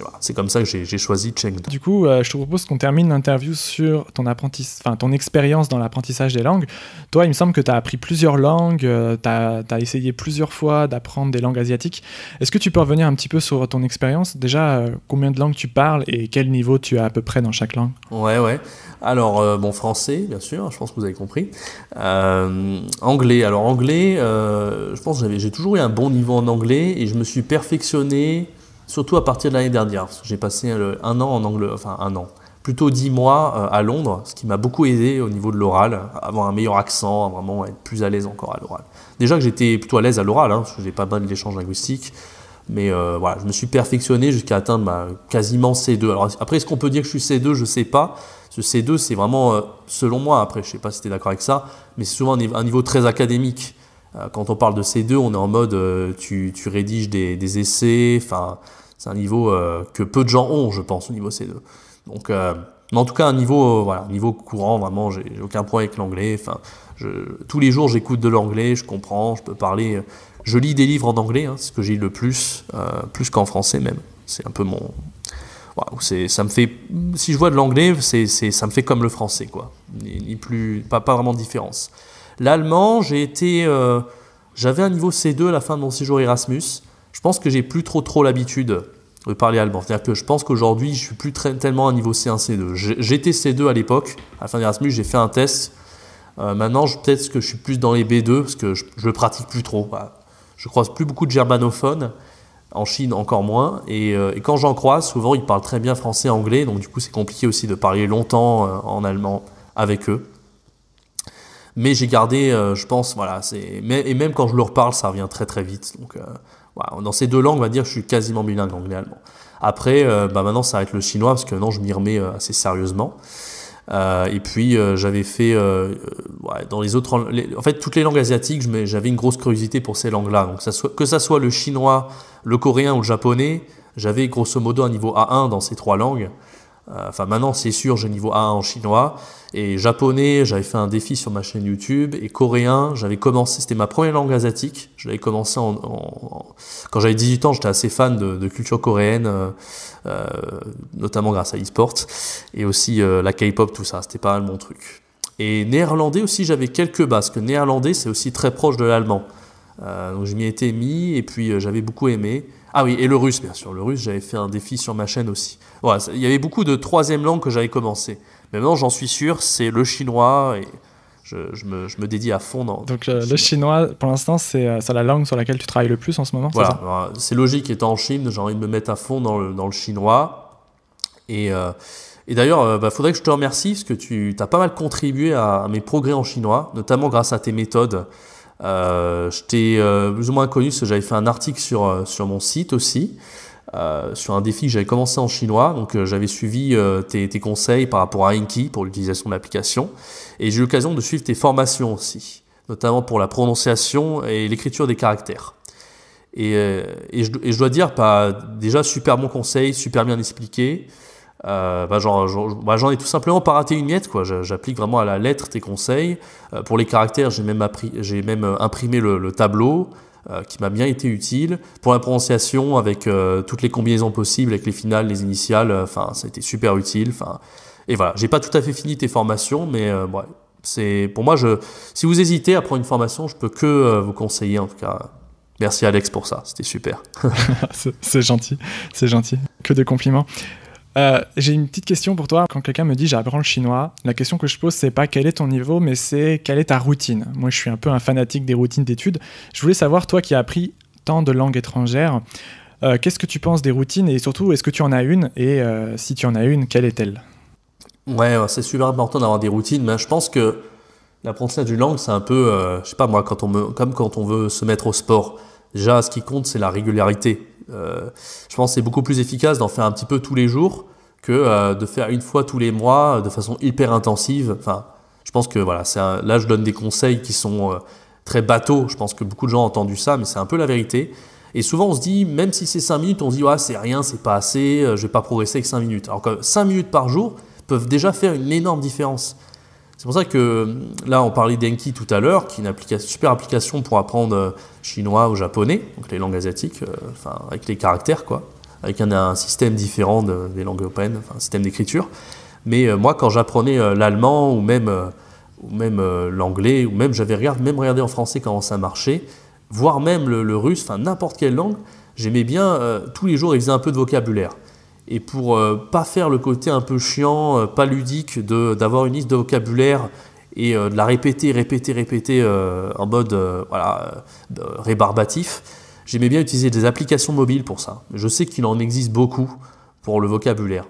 voilà, c'est comme ça que j'ai choisi Chengdu. Du coup, je te propose qu'on termine l'interview sur ton expérience dans l'apprentissage des langues. Toi, il me semble que tu as appris plusieurs langues, tu as essayé plusieurs fois d'apprendre des langues asiatiques. Est-ce que tu peux revenir un petit peu sur ton expérience? Déjà, combien de langues tu parles et quel niveau tu as à peu près dans chaque langue? Ouais. Alors, français, bien sûr, je pense que vous avez compris. Anglais. Alors, anglais, je pense que j'ai toujours eu un bon niveau en anglais et je me suis perfectionné surtout à partir de l'année dernière. Parce que j'ai passé un an en anglais, enfin un an, plutôt 10 mois à Londres, ce qui m'a beaucoup aidé au niveau de l'oral, avoir un meilleur accent, vraiment être plus à l'aise encore à l'oral. Déjà que j'étais plutôt à l'aise à l'oral, parce que j'ai pas mal d'échanges linguistiques, mais voilà, je me suis perfectionné jusqu'à atteindre quasiment C2. Alors après, est-ce qu'on peut dire que je suis C2? Je sais pas. Ce C2, c'est vraiment, selon moi, après, je sais pas si tu es d'accord avec ça, mais c'est souvent un niveau très académique. Quand on parle de C2, on est en mode tu rédiges des essais, enfin, c'est un niveau que peu de gens ont, je pense, au niveau C2. Donc, mais en tout cas, un niveau courant, vraiment, j'ai aucun problème avec l'anglais. Enfin, tous les jours, j'écoute de l'anglais, je comprends, je peux parler. Je lis des livres en anglais, c'est ce que j'ai lu le plus qu'en français même. C'est un peu mon. Voilà, ça me fait. Si je vois de l'anglais, ça me fait comme le français, quoi. Ni plus, pas vraiment de différence. L'allemand, j'avais un niveau C2 à la fin de mon séjour Erasmus. Je pense que j'ai plus trop l'habitude de parler allemand. C'est-à-dire que je pense qu'aujourd'hui, je suis plus tellement à un niveau C1, C2. J'étais C2 à l'époque. À la fin d'Erasmus, j'ai fait un test. Maintenant, peut-être que je suis plus dans les B2 parce que je le pratique plus trop. Voilà. Je croise plus beaucoup de germanophones. En Chine, encore moins. Et quand j'en croise, souvent, ils parlent très bien français et anglais. Donc, du coup, c'est compliqué aussi de parler longtemps en allemand avec eux. Mais j'ai gardé, je pense, voilà, et même quand je leur parle, ça revient très très vite. Donc, voilà, dans ces deux langues, on va dire que je suis quasiment bilingue anglais-allemand. Après, maintenant, ça va être le chinois, parce que maintenant, je m'y remets assez sérieusement. Et puis, j'avais fait, dans les autres, en fait, toutes les langues asiatiques, j'avais une grosse curiosité pour ces langues-là. Donc, que ça soit le chinois, le coréen ou le japonais, j'avais grosso modo un niveau A1 dans ces trois langues. Enfin, maintenant, c'est sûr, j'ai niveau A1 en chinois. Et japonais, j'avais fait un défi sur ma chaîne YouTube. Et coréen, j'avais commencé, c'était ma première langue asiatique. Je l'avais commencé quand j'avais 18 ans, j'étais assez fan de culture coréenne, notamment grâce à eSport. Et aussi la K-pop, tout ça, c'était pas mal mon truc. Et néerlandais aussi, j'avais quelques bases, parce que néerlandais, c'est aussi très proche de l'allemand. Donc je m'y étais mis, et puis j'avais beaucoup aimé. Ah oui, et le russe, bien sûr. Le russe, j'avais fait un défi sur ma chaîne aussi. Voilà, il y avait beaucoup de troisième langue que j'avais commencé. Mais maintenant, j'en suis sûr, c'est le chinois, et je me dédie à fond dans. Donc le chinois, pour l'instant, c'est la langue sur laquelle tu travailles le plus en ce moment, voilà, c'est ça? C'est logique, étant en Chine, j'ai envie de me mettre à fond dans le chinois. Et d'ailleurs, faudrait que je te remercie, parce que tu as pas mal contribué à mes progrès en chinois, notamment grâce à tes méthodes. Je t'ai plus ou moins connu parce que j'avais fait un article sur mon site aussi, sur un défi que j'avais commencé en chinois. Donc j'avais suivi tes conseils par rapport à Enki pour l'utilisation de l'application, et j'ai eu l'occasion de suivre tes formations aussi, notamment pour la prononciation et l'écriture des caractères. Et je dois dire, déjà super bon conseil, super bien expliqué. J'en ai tout simplement pas raté une miette, quoi. J'applique vraiment à la lettre tes conseils. Pour les caractères, j'ai même imprimé le tableau qui m'a bien été utile. Pour la prononciation, avec toutes les combinaisons possibles, avec les finales, les initiales, ça a été super utile. Et voilà, j'ai pas tout à fait fini tes formations, mais c'est pour moi, si vous hésitez à prendre une formation, je peux que vous conseiller, en tout cas. Merci Alex pour ça, c'était super. C'est gentil, c'est gentil. Que de compliments. J'ai une petite question pour toi. Quand quelqu'un me dit j'apprends le chinois, la question que je pose, c'est pas quel est ton niveau, mais c'est quelle est ta routine. Moi, je suis un peu un fanatique des routines d'études. Je voulais savoir, toi qui as appris tant de langues étrangères, qu'est-ce que tu penses des routines, et surtout, est-ce que tu en as une, et si tu en as une, quelle est-elle? Ouais, c'est super important d'avoir des routines, mais je pense que l'apprentissage d'une langue, c'est un peu, je sais pas moi, comme quand on veut se mettre au sport. Déjà, ce qui compte, c'est la régularité. Je pense que c'est beaucoup plus efficace d'en faire un petit peu tous les jours que de faire une fois tous les mois de façon hyper intensive. Enfin, je pense que voilà, là je donne des conseils qui sont très bateaux. Je pense que beaucoup de gens ont entendu ça, mais c'est un peu la vérité. Et souvent on se dit, même si c'est 5 minutes, on se dit ouais, c'est rien, c'est pas assez, je vais pas progresser avec 5 minutes. Alors que 5 minutes par jour peuvent déjà faire une énorme différence. C'est pour ça que là, on parlait d'Enki tout à l'heure, qui est une super application pour apprendre chinois ou japonais, donc les langues asiatiques, avec les caractères, quoi. avec un système différent des langues européennes, enfin un système d'écriture. Mais moi, quand j'apprenais l'allemand ou même l'anglais, ou même j'avais regardé en français comment ça marchait, voire même le russe, enfin n'importe quelle langue, j'aimais bien tous les jours réviser un peu de vocabulaire. Et pour pas faire le côté un peu chiant, pas ludique, d'avoir une liste de vocabulaire et de la répéter en mode rébarbatif, j'aimais bien utiliser des applications mobiles pour ça. Je sais qu'il en existe beaucoup pour le vocabulaire.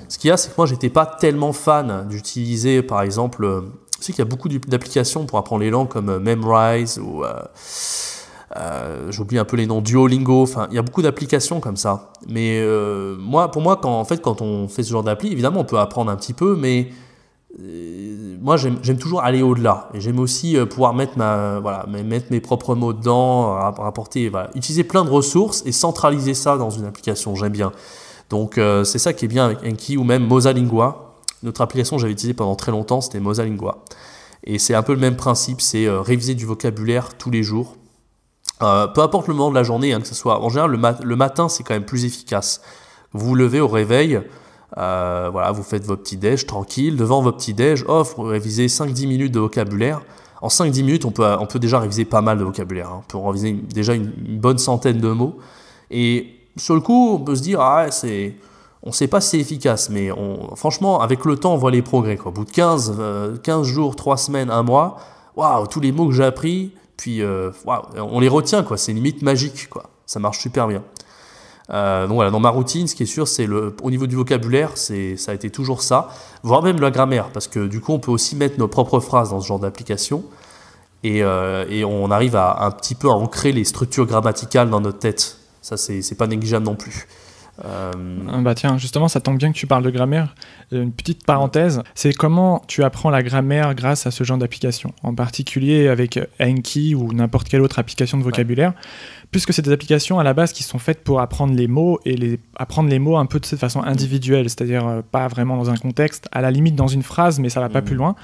Ce qu'il y a, c'est que moi, j'étais pas tellement fan d'utiliser, par exemple, je sais qu'il y a beaucoup d'applications pour apprendre les langues comme Memrise ou j'oublie un peu les noms, Duolingo, enfin, il y a beaucoup d'applications comme ça. Mais pour moi, quand on fait ce genre d'appli, évidemment, on peut apprendre un petit peu, mais moi, j'aime toujours aller au-delà. Et j'aime aussi pouvoir mettre mes propres mots dedans, utiliser plein de ressources et centraliser ça dans une application. J'aime bien. Donc, c'est ça qui est bien avec Anki ou même Mosalingua. Notre application que j'avais utilisée pendant très longtemps, c'était Mosalingua. Et c'est un peu le même principe, c'est réviser du vocabulaire tous les jours. Peu importe le moment de la journée, que ce soit. En général, le matin, c'est quand même plus efficace. Vous vous levez au réveil, vous faites vos petits déj tranquille. Devant vos petits déj, vous révisez 5-10 minutes de vocabulaire. En 5-10 minutes, on peut déjà réviser pas mal de vocabulaire. On peut réviser déjà une bonne centaine de mots. Et sur le coup, on peut se dire, on ne sait pas si c'est efficace, mais franchement, avec le temps, on voit les progrès, quoi. Au bout de 15 jours, 3 semaines, 1 mois, tous les mots que j'ai appris, puis on les retient, quoi. C'est limite magique, quoi. Ça marche super bien. Donc voilà, dans ma routine, ce qui est sûr, c'est au niveau du vocabulaire, ça a été toujours ça, voire même la grammaire, parce que du coup, on peut aussi mettre nos propres phrases dans ce genre d'application, et on arrive à un petit peu à ancrer les structures grammaticales dans notre tête. Ça, c'est pas négligeable non plus. Tiens, justement, ça tombe bien que tu parles de grammaire. Une petite parenthèse, c'est comment tu apprends la grammaire grâce à ce genre d'application, en particulier avec Anki ou n'importe quelle autre application de vocabulaire, puisque c'est des applications à la base qui sont faites pour apprendre les mots et apprendre les mots un peu de cette façon individuelle, c'est-à-dire pas vraiment dans un contexte, à la limite dans une phrase, mais ça va pas plus loin.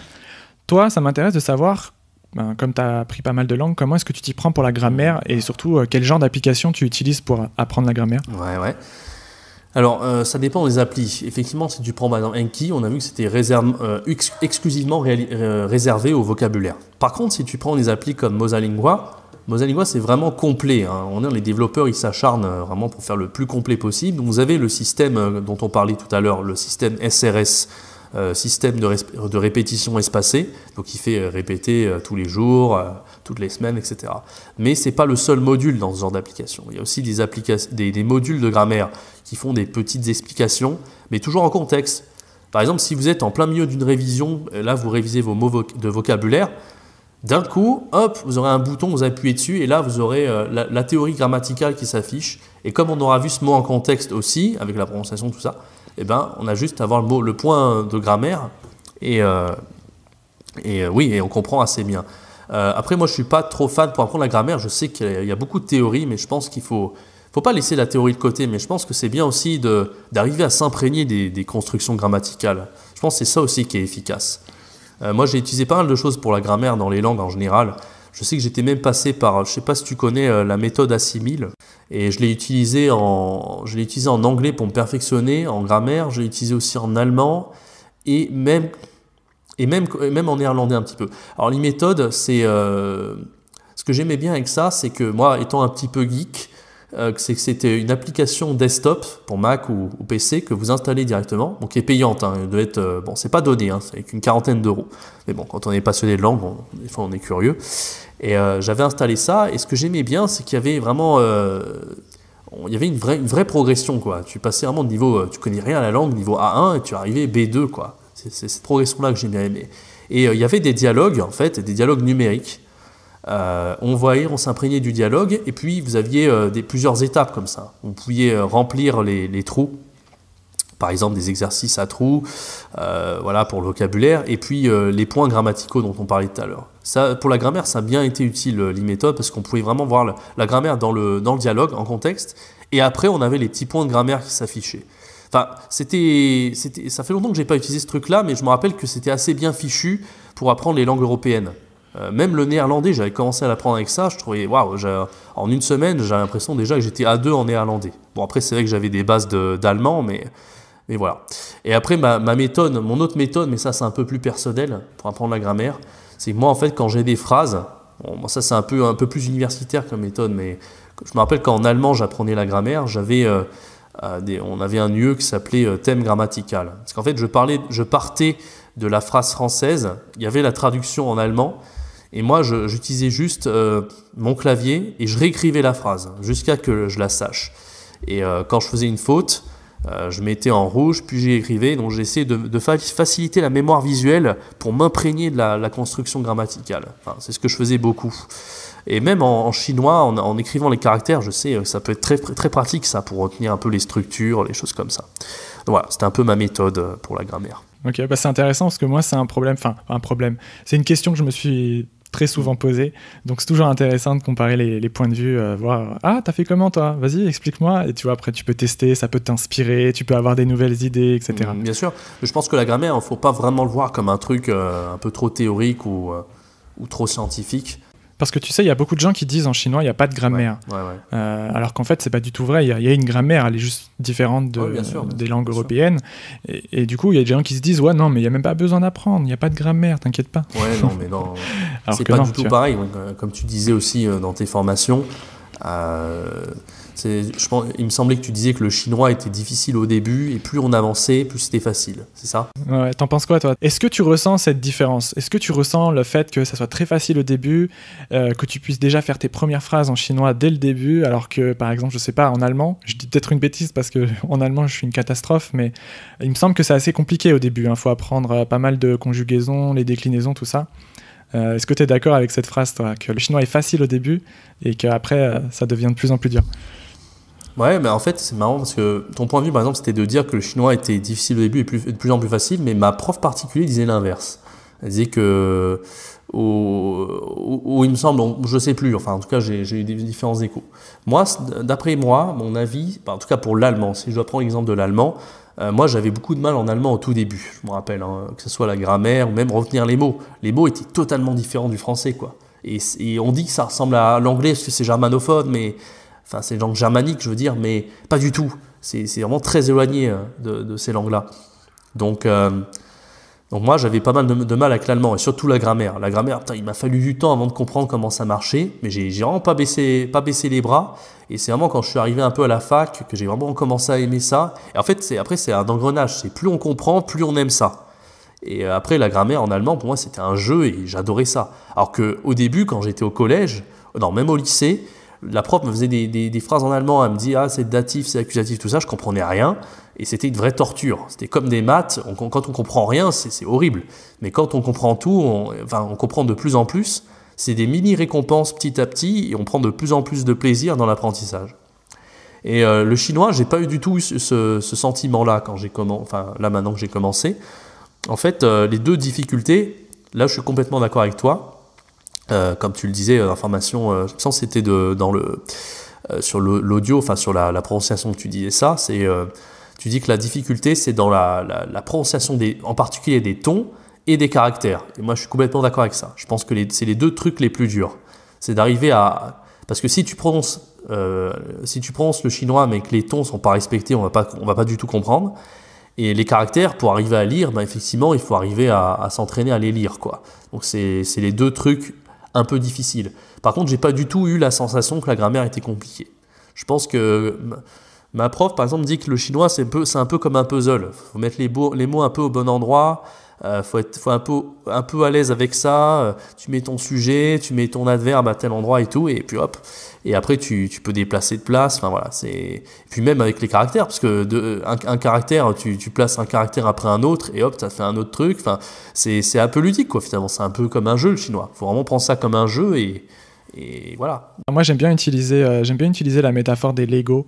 Toi, ça m'intéresse de savoir, comme tu as appris pas mal de langues, comment est-ce que tu t'y prends pour la grammaire et surtout quel genre d'application tu utilises pour apprendre la grammaire? Ouais. Alors, ça dépend des applis. Effectivement, si tu prends par exemple Anki, on a vu que c'était exclusivement réservé au vocabulaire. Par contre, si tu prends des applis comme Mosalingua, c'est vraiment complet. Les développeurs, ils s'acharnent vraiment pour faire le plus complet possible. Donc, vous avez le système dont on parlait tout à l'heure, le système SRS, système de répétition espacée, donc il fait répéter tous les jours, toutes les semaines, etc. Mais c'est pas le seul module dans ce genre d'application. Il y a aussi des modules de grammaire qui font des petites explications, mais toujours en contexte. Par exemple, si vous êtes en plein milieu d'une révision, là vous révisez vos mots de vocabulaire, d'un coup, vous aurez un bouton, vous appuyez dessus, et là vous aurez la théorie grammaticale qui s'affiche. Et comme on aura vu ce mot en contexte aussi, avec la prononciation, tout ça, on a juste à avoir le point de grammaire et on comprend assez bien. Après, moi, je suis pas trop fan pour apprendre la grammaire. Je sais qu'il y a beaucoup de théories, mais je pense qu'il faut pas laisser la théorie de côté. Mais je pense que c'est bien aussi d'arriver à s'imprégner des constructions grammaticales. Je pense que c'est ça aussi qui est efficace. Moi, j'ai utilisé pas mal de choses pour la grammaire dans les langues en général. Je sais que j'étais même passé par, je sais pas si tu connais la méthode Assimil, et je l'ai utilisé en anglais pour me perfectionner en grammaire. Je l'ai utilisé aussi en allemand et même en néerlandais un petit peu. Alors les méthodes, c'est ce que j'aimais bien avec ça, c'est que moi, étant un petit peu geek, c'est que c'était une application desktop pour Mac ou PC que vous installez directement, donc qui est payante. Elle doit être, c'est pas donné, c'est avec une quarantaine d'euros. Mais bon, quand on est passionné de langue, des fois on est curieux. Et j'avais installé ça, et ce que j'aimais bien, c'est qu'il y avait vraiment, il y avait une vraie progression, quoi. Tu passais vraiment de niveau, tu connais rien à la langue, niveau A1, et tu arrivais B2, quoi. C'est cette progression-là que j'ai bien aimé. Et il y avait des dialogues, en fait, des dialogues numériques. On s'imprégnait du dialogue, et puis vous aviez plusieurs étapes comme ça. Vous pouviez remplir les trous, par exemple des exercices à trous, pour le vocabulaire, et puis les points grammaticaux dont on parlait tout à l'heure. Ça, pour la grammaire, ça a bien été utile, l'e-méthode, parce qu'on pouvait vraiment voir la grammaire dans le dialogue, en contexte, et après on avait les petits points de grammaire qui s'affichaient. Enfin, ça fait longtemps que j'ai pas utilisé ce truc-là, mais je me rappelle que c'était assez bien fichu pour apprendre les langues européennes. Même le néerlandais, j'avais commencé à l'apprendre avec ça. Je trouvais, waouh, en une semaine, j'avais l'impression déjà que j'étais A2 en néerlandais. Bon, après, c'est vrai que j'avais des bases d'allemand, mais voilà. Et après, ma méthode, mon autre méthode, mais ça, c'est un peu plus personnel pour apprendre la grammaire, c'est que moi, en fait, quand j'ai des phrases, bon, ça, c'est un peu plus universitaire comme méthode, mais je me rappelle qu'en allemand, j'apprenais la grammaire, on avait un lieu qui s'appelait thème grammatical. Parce qu'en fait, je partais de la phrase française, il y avait la traduction en allemand, et moi, j'utilisais juste mon clavier et je réécrivais la phrase jusqu'à que je la sache. Et quand je faisais une faute, je mettais en rouge, puis j'y écrivais. Donc j'essayais de faciliter la mémoire visuelle pour m'imprégner de la construction grammaticale. Enfin, c'est ce que je faisais beaucoup. Et même en chinois, en écrivant les caractères, je sais que ça peut être très, très pratique ça, pour retenir un peu les structures, les choses comme ça. Donc voilà, c'était un peu ma méthode pour la grammaire. Ok, bah c'est intéressant parce que moi c'est un problème, c'est une question que je me suis très souvent posée, donc c'est toujours intéressant de comparer les points de vue, voir « Ah, t'as fait comment toi ? Vas-y, explique-moi » et tu vois, après tu peux tester, ça peut t'inspirer, tu peux avoir des nouvelles idées, etc. Bien sûr, mais je pense que la grammaire, il ne faut pas vraiment le voir comme un truc un peu trop théorique ou trop scientifique. Parce que tu sais, il y a beaucoup de gens qui disent en chinois, il n'y a pas de grammaire. Ouais. Alors qu'en fait, c'est pas du tout vrai. Il y a une grammaire, elle est juste différente des langues européennes. Et du coup, il y a des gens qui se disent, ouais, non, mais il n'y a même pas besoin d'apprendre. Il n'y a pas de grammaire, t'inquiète pas. Ouais, non, mais non. C'est pas du tout pareil. Comme tu disais aussi dans tes formations, il me semblait que tu disais que le chinois était difficile au début et plus on avançait, plus c'était facile, c'est ça ? Ouais, t'en penses quoi toi ? Est-ce que tu ressens cette différence ? Est-ce que tu ressens le fait que ça soit très facile au début, que tu puisses déjà faire tes premières phrases en chinois dès le début, alors que par exemple, je sais pas, en allemand, je dis peut-être une bêtise parce que en allemand je suis une catastrophe, mais il me semble que c'est assez compliqué au début, hein. Faut apprendre pas mal de conjugaisons, les déclinaisons, tout ça. Est-ce que tu es d'accord avec cette phrase, toi, que le chinois est facile au début et qu'après ça devient de plus en plus dur ? Ouais, mais en fait, c'est marrant parce que ton point de vue, par exemple, c'était de dire que le chinois était difficile au début et de plus en plus facile, mais ma prof particulière disait l'inverse. Elle disait que, il me semble, je sais plus, enfin, en tout cas, j'ai eu des différents échos. Moi, d'après moi, mon avis, en tout cas pour l'allemand, si je dois prendre l'exemple de l'allemand, moi, j'avais beaucoup de mal en allemand au tout début, je me rappelle, hein, que ce soit la grammaire ou même retenir les mots. Les mots étaient totalement différents du français, quoi. Et on dit que ça ressemble à l'anglais parce que c'est germanophone, mais... Enfin, c'est une langue germanique, je veux dire, mais pas du tout. C'est vraiment très éloigné de ces langues-là. Donc moi, j'avais pas mal de mal avec l'allemand, et surtout la grammaire. La grammaire, il m'a fallu du temps avant de comprendre comment ça marchait, mais j'ai vraiment pas baissé les bras. Et c'est vraiment quand je suis arrivé un peu à la fac que j'ai vraiment commencé à aimer ça. Et en fait, après, c'est un engrenage. C'est plus on comprend, plus on aime ça. Et après, la grammaire en allemand, pour moi, c'était un jeu et j'adorais ça. Alors qu'au début, quand j'étais au collège, non, même au lycée, la prof me faisait des phrases en allemand, elle me dit « Ah, c'est datif, c'est accusatif, tout ça », je comprenais rien, et c'était une vraie torture. C'était comme des maths, quand on comprend rien, c'est horrible. Mais quand on comprend tout, on comprend de plus en plus, c'est des mini-récompenses petit à petit, et on prend de plus en plus de plaisir dans l'apprentissage. Et le chinois, j'ai pas eu du tout ce sentiment-là, maintenant que j'ai commencé. En fait, les deux difficultés, là je suis complètement d'accord avec toi. Comme tu le disais, l'information, je pense que c'était sur l'audio, enfin sur la prononciation que tu disais ça, tu dis que la difficulté c'est dans la prononciation en particulier des tons et des caractères. Et moi je suis complètement d'accord avec ça. Je pense que c'est les deux trucs les plus durs. C'est d'arriver parce que si tu prononces le chinois mais que les tons sont pas respectés, on va pas du tout comprendre. Et les caractères, pour arriver à lire, effectivement, il faut arriver à s'entraîner à les lire, quoi. Donc c'est les deux trucs un peu difficile. Par contre, j'ai pas du tout eu la sensation que la grammaire était compliquée. Je pense que ma prof, par exemple, dit que le chinois, c'est un peu comme un puzzle. Faut mettre les mots un peu au bon endroit. Faut être un peu à l'aise avec ça. Tu mets ton sujet, tu mets ton adverbe à tel endroit et tout, et puis hop. Et après, tu peux déplacer de place. Enfin voilà, et puis même avec les caractères, parce que un caractère, tu places un caractère après un autre, et hop, ça fait un autre truc. Enfin, c'est un peu ludique, quoi. Finalement, c'est un peu comme un jeu, le chinois. Faut vraiment prendre ça comme un jeu et voilà. Moi, j'aime bien utiliser la métaphore des Lego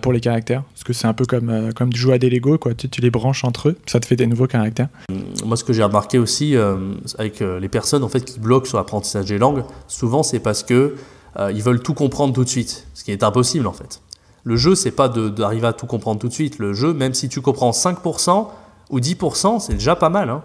pour les caractères, parce que c'est un peu comme jouer à des Lego, quoi. Tu les branches entre eux, ça te fait des nouveaux caractères. Moi, ce que j'ai remarqué aussi avec les personnes en fait qui bloquent sur l'apprentissage des langues, souvent c'est parce que ils veulent tout comprendre tout de suite, ce qui est impossible en fait. Le jeu, c'est pas d'arriver à tout comprendre tout de suite. Le jeu, même si tu comprends 5% ou 10%, c'est déjà pas mal. Hein.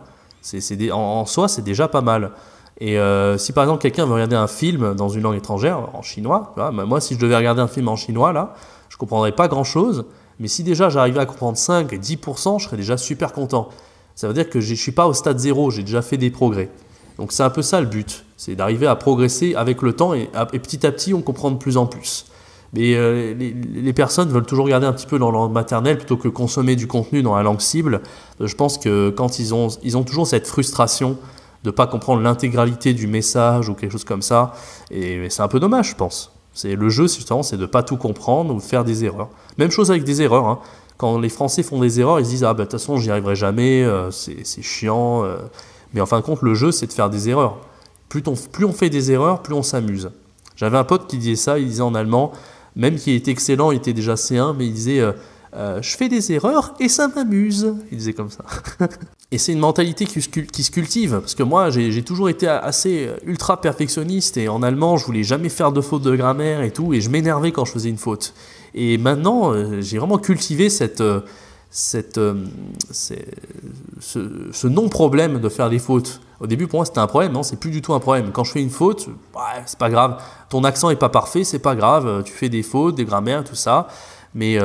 En soi, c'est déjà pas mal. Et si par exemple quelqu'un veut regarder un film dans une langue étrangère, en chinois, tu vois, moi si je devais regarder un film en chinois là, je comprendrais pas grand chose, mais si déjà j'arrivais à comprendre 5 et 10%, je serais déjà super content. Ça veut dire que je suis pas au stade zéro, j'ai déjà fait des progrès. Donc c'est un peu ça le but, c'est d'arriver à progresser avec le temps et petit à petit on comprend de plus en plus. Mais les personnes veulent toujours regarder un petit peu dans leur langue maternelle plutôt que consommer du contenu dans la langue cible. Je pense que quand ils ont toujours cette frustration de ne pas comprendre l'intégralité du message ou quelque chose comme ça. Et c'est un peu dommage, je pense. Le jeu, justement, c'est de ne pas tout comprendre ou de faire des erreurs. Même chose avec des erreurs. Hein. Quand les Français font des erreurs, ils se disent « Ah, de toute façon, j'y arriverai jamais, c'est chiant. » Mais en fin de compte, le jeu, c'est de faire des erreurs. Plus on fait des erreurs, plus on s'amuse. J'avais un pote qui disait ça, il disait en allemand, même qu'il était excellent, il était déjà C1, mais il disait je fais des erreurs et ça m'amuse. Il disait comme ça. Et c'est une mentalité qui se cultive, parce que moi, j'ai toujours été assez ultra perfectionniste, et en allemand, je voulais jamais faire de faute de grammaire et tout, et je m'énervais quand je faisais une faute. Et maintenant, j'ai vraiment cultivé ce non-problème de faire des fautes. Au début, pour moi, c'était un problème. Non, c'est plus du tout un problème. Quand je fais une faute, c'est pas grave. Ton accent est pas parfait, c'est pas grave. Tu fais des fautes, des grammaires, tout ça. Mais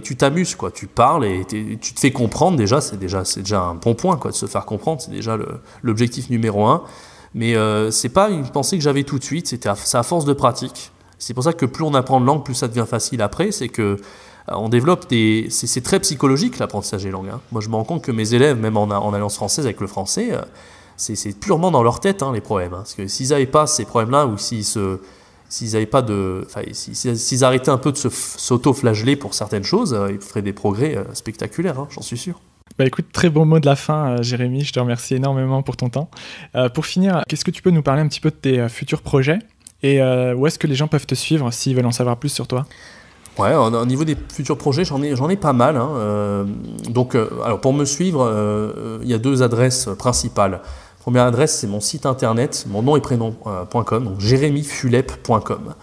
tu t'amuses, quoi. Tu parles et tu te fais comprendre déjà. C'est déjà un bon point, quoi, de se faire comprendre. C'est déjà l'objectif numéro 1. Mais c'est pas une pensée que j'avais tout de suite. C'est à force de pratique. C'est pour ça que plus on apprend de langue, plus ça devient facile après. C'est que on développe c'est très psychologique l'apprentissage des langues. Hein. Moi, je me rends compte que mes élèves, même en alliance française avec le français, c'est purement dans leur tête, hein, les problèmes. Hein. Parce que s'ils n'avaient pas ces problèmes-là, ou s'ils arrêtaient un peu de s'auto-flageller pour certaines choses, ils feraient des progrès spectaculaires, hein, j'en suis sûr. Bah écoute, très beau mot de la fin, Jérémy. Je te remercie énormément pour ton temps. Pour finir, qu'est-ce que tu peux nous parler un petit peu de tes futurs projets et où est-ce que les gens peuvent te suivre s'ils veulent en savoir plus sur toi ? Ouais, au niveau des futurs projets, j'en ai pas mal. Hein. Alors pour me suivre, il y a 2 adresses principales. Première adresse, c'est mon site internet, mon nom et prénom.com, donc jeremyfulep.com.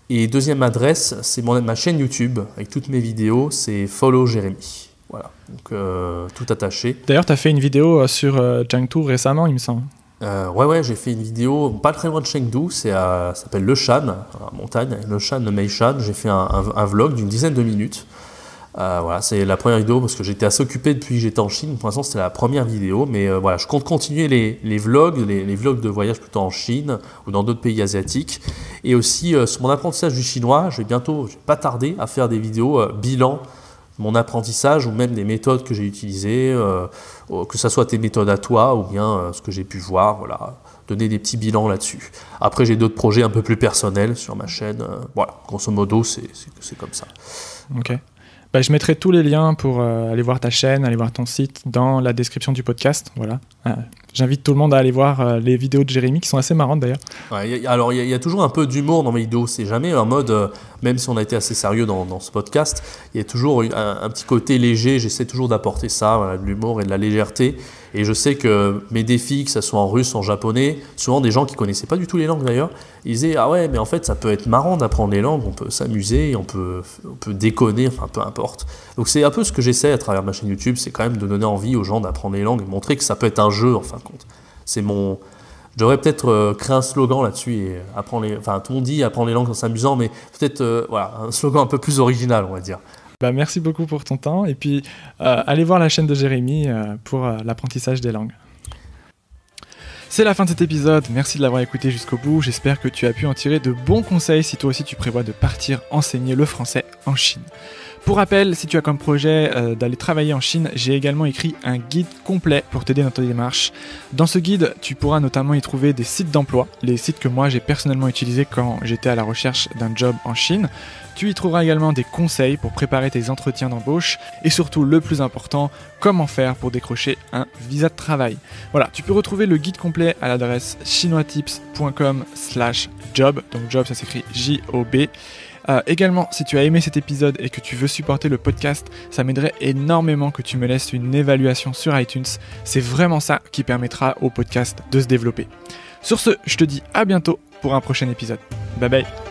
Et deuxième adresse, c'est ma chaîne YouTube avec toutes mes vidéos, c'est Follow Jérémy. Voilà, donc tout attaché. D'ailleurs, tu as fait une vidéo sur Jiangsu récemment, il me semble. Ouais, j'ai fait une vidéo pas très loin de Chengdu, ça s'appelle Le Shan, la montagne, Le Shan, le Meishan. J'ai fait un vlog d'une dizaine de minutes. Voilà, c'est la première vidéo parce que j'étais assez occupé depuis que j'étais en Chine. Pour l'instant, c'était la première vidéo, mais voilà, je compte continuer les vlogs, les vlogs de voyage plutôt en Chine ou dans d'autres pays asiatiques. Et aussi, sur mon apprentissage du chinois, je vais pas tarder à faire des vidéos bilan mon apprentissage ou même des méthodes que j'ai utilisées, que ça soit tes méthodes à toi ou bien ce que j'ai pu voir, voilà, donner des petits bilans là-dessus. Après, j'ai d'autres projets un peu plus personnels sur ma chaîne. Voilà, grosso modo, c'est comme ça. Ok. Bah, je mettrai tous les liens pour aller voir ta chaîne, aller voir ton site dans la description du podcast. Voilà. J'invite tout le monde à aller voir les vidéos de Jérémy qui sont assez marrantes d'ailleurs. Ouais, il y a toujours un peu d'humour dans mes vidéos. C'est jamais en mode, même si on a été assez sérieux dans ce podcast, il y a toujours un petit côté léger. J'essaie toujours d'apporter ça, voilà, de l'humour et de la légèreté. Et je sais que mes défis, que ce soit en russe, en japonais, souvent des gens qui connaissaient pas du tout les langues d'ailleurs, ils disaient ah ouais, mais en fait ça peut être marrant d'apprendre les langues, on peut s'amuser, on peut déconner, enfin peu importe. Donc c'est un peu ce que j'essaie à travers ma chaîne YouTube, c'est quand même de donner envie aux gens d'apprendre les langues et montrer que ça peut être un jeu en fin de compte. Je devrais peut-être créer un slogan là-dessus et tout le monde dit apprendre les langues en s'amusant, mais peut-être voilà, un slogan un peu plus original, on va dire. Bah, merci beaucoup pour ton temps et puis allez voir la chaîne de Jérémy pour l'apprentissage des langues. C'est la fin de cet épisode, merci de l'avoir écouté jusqu'au bout, j'espère que tu as pu en tirer de bons conseils si toi aussi tu prévois de partir enseigner le français en Chine. Pour rappel, si tu as comme projet d'aller travailler en Chine, j'ai également écrit un guide complet pour t'aider dans ta démarche. Dans ce guide, tu pourras notamment y trouver des sites d'emploi, les sites que moi j'ai personnellement utilisés quand j'étais à la recherche d'un job en Chine. Tu y trouveras également des conseils pour préparer tes entretiens d'embauche et surtout le plus important, comment faire pour décrocher un visa de travail. Voilà, tu peux retrouver le guide complet à l'adresse chinoistips.com/job, donc job ça s'écrit J-O-B. Également, si tu as aimé cet épisode et que tu veux supporter le podcast, ça m'aiderait énormément que tu me laisses une évaluation sur iTunes. C'est vraiment ça qui permettra au podcast de se développer. Sur ce, je te dis à bientôt pour un prochain épisode. Bye bye.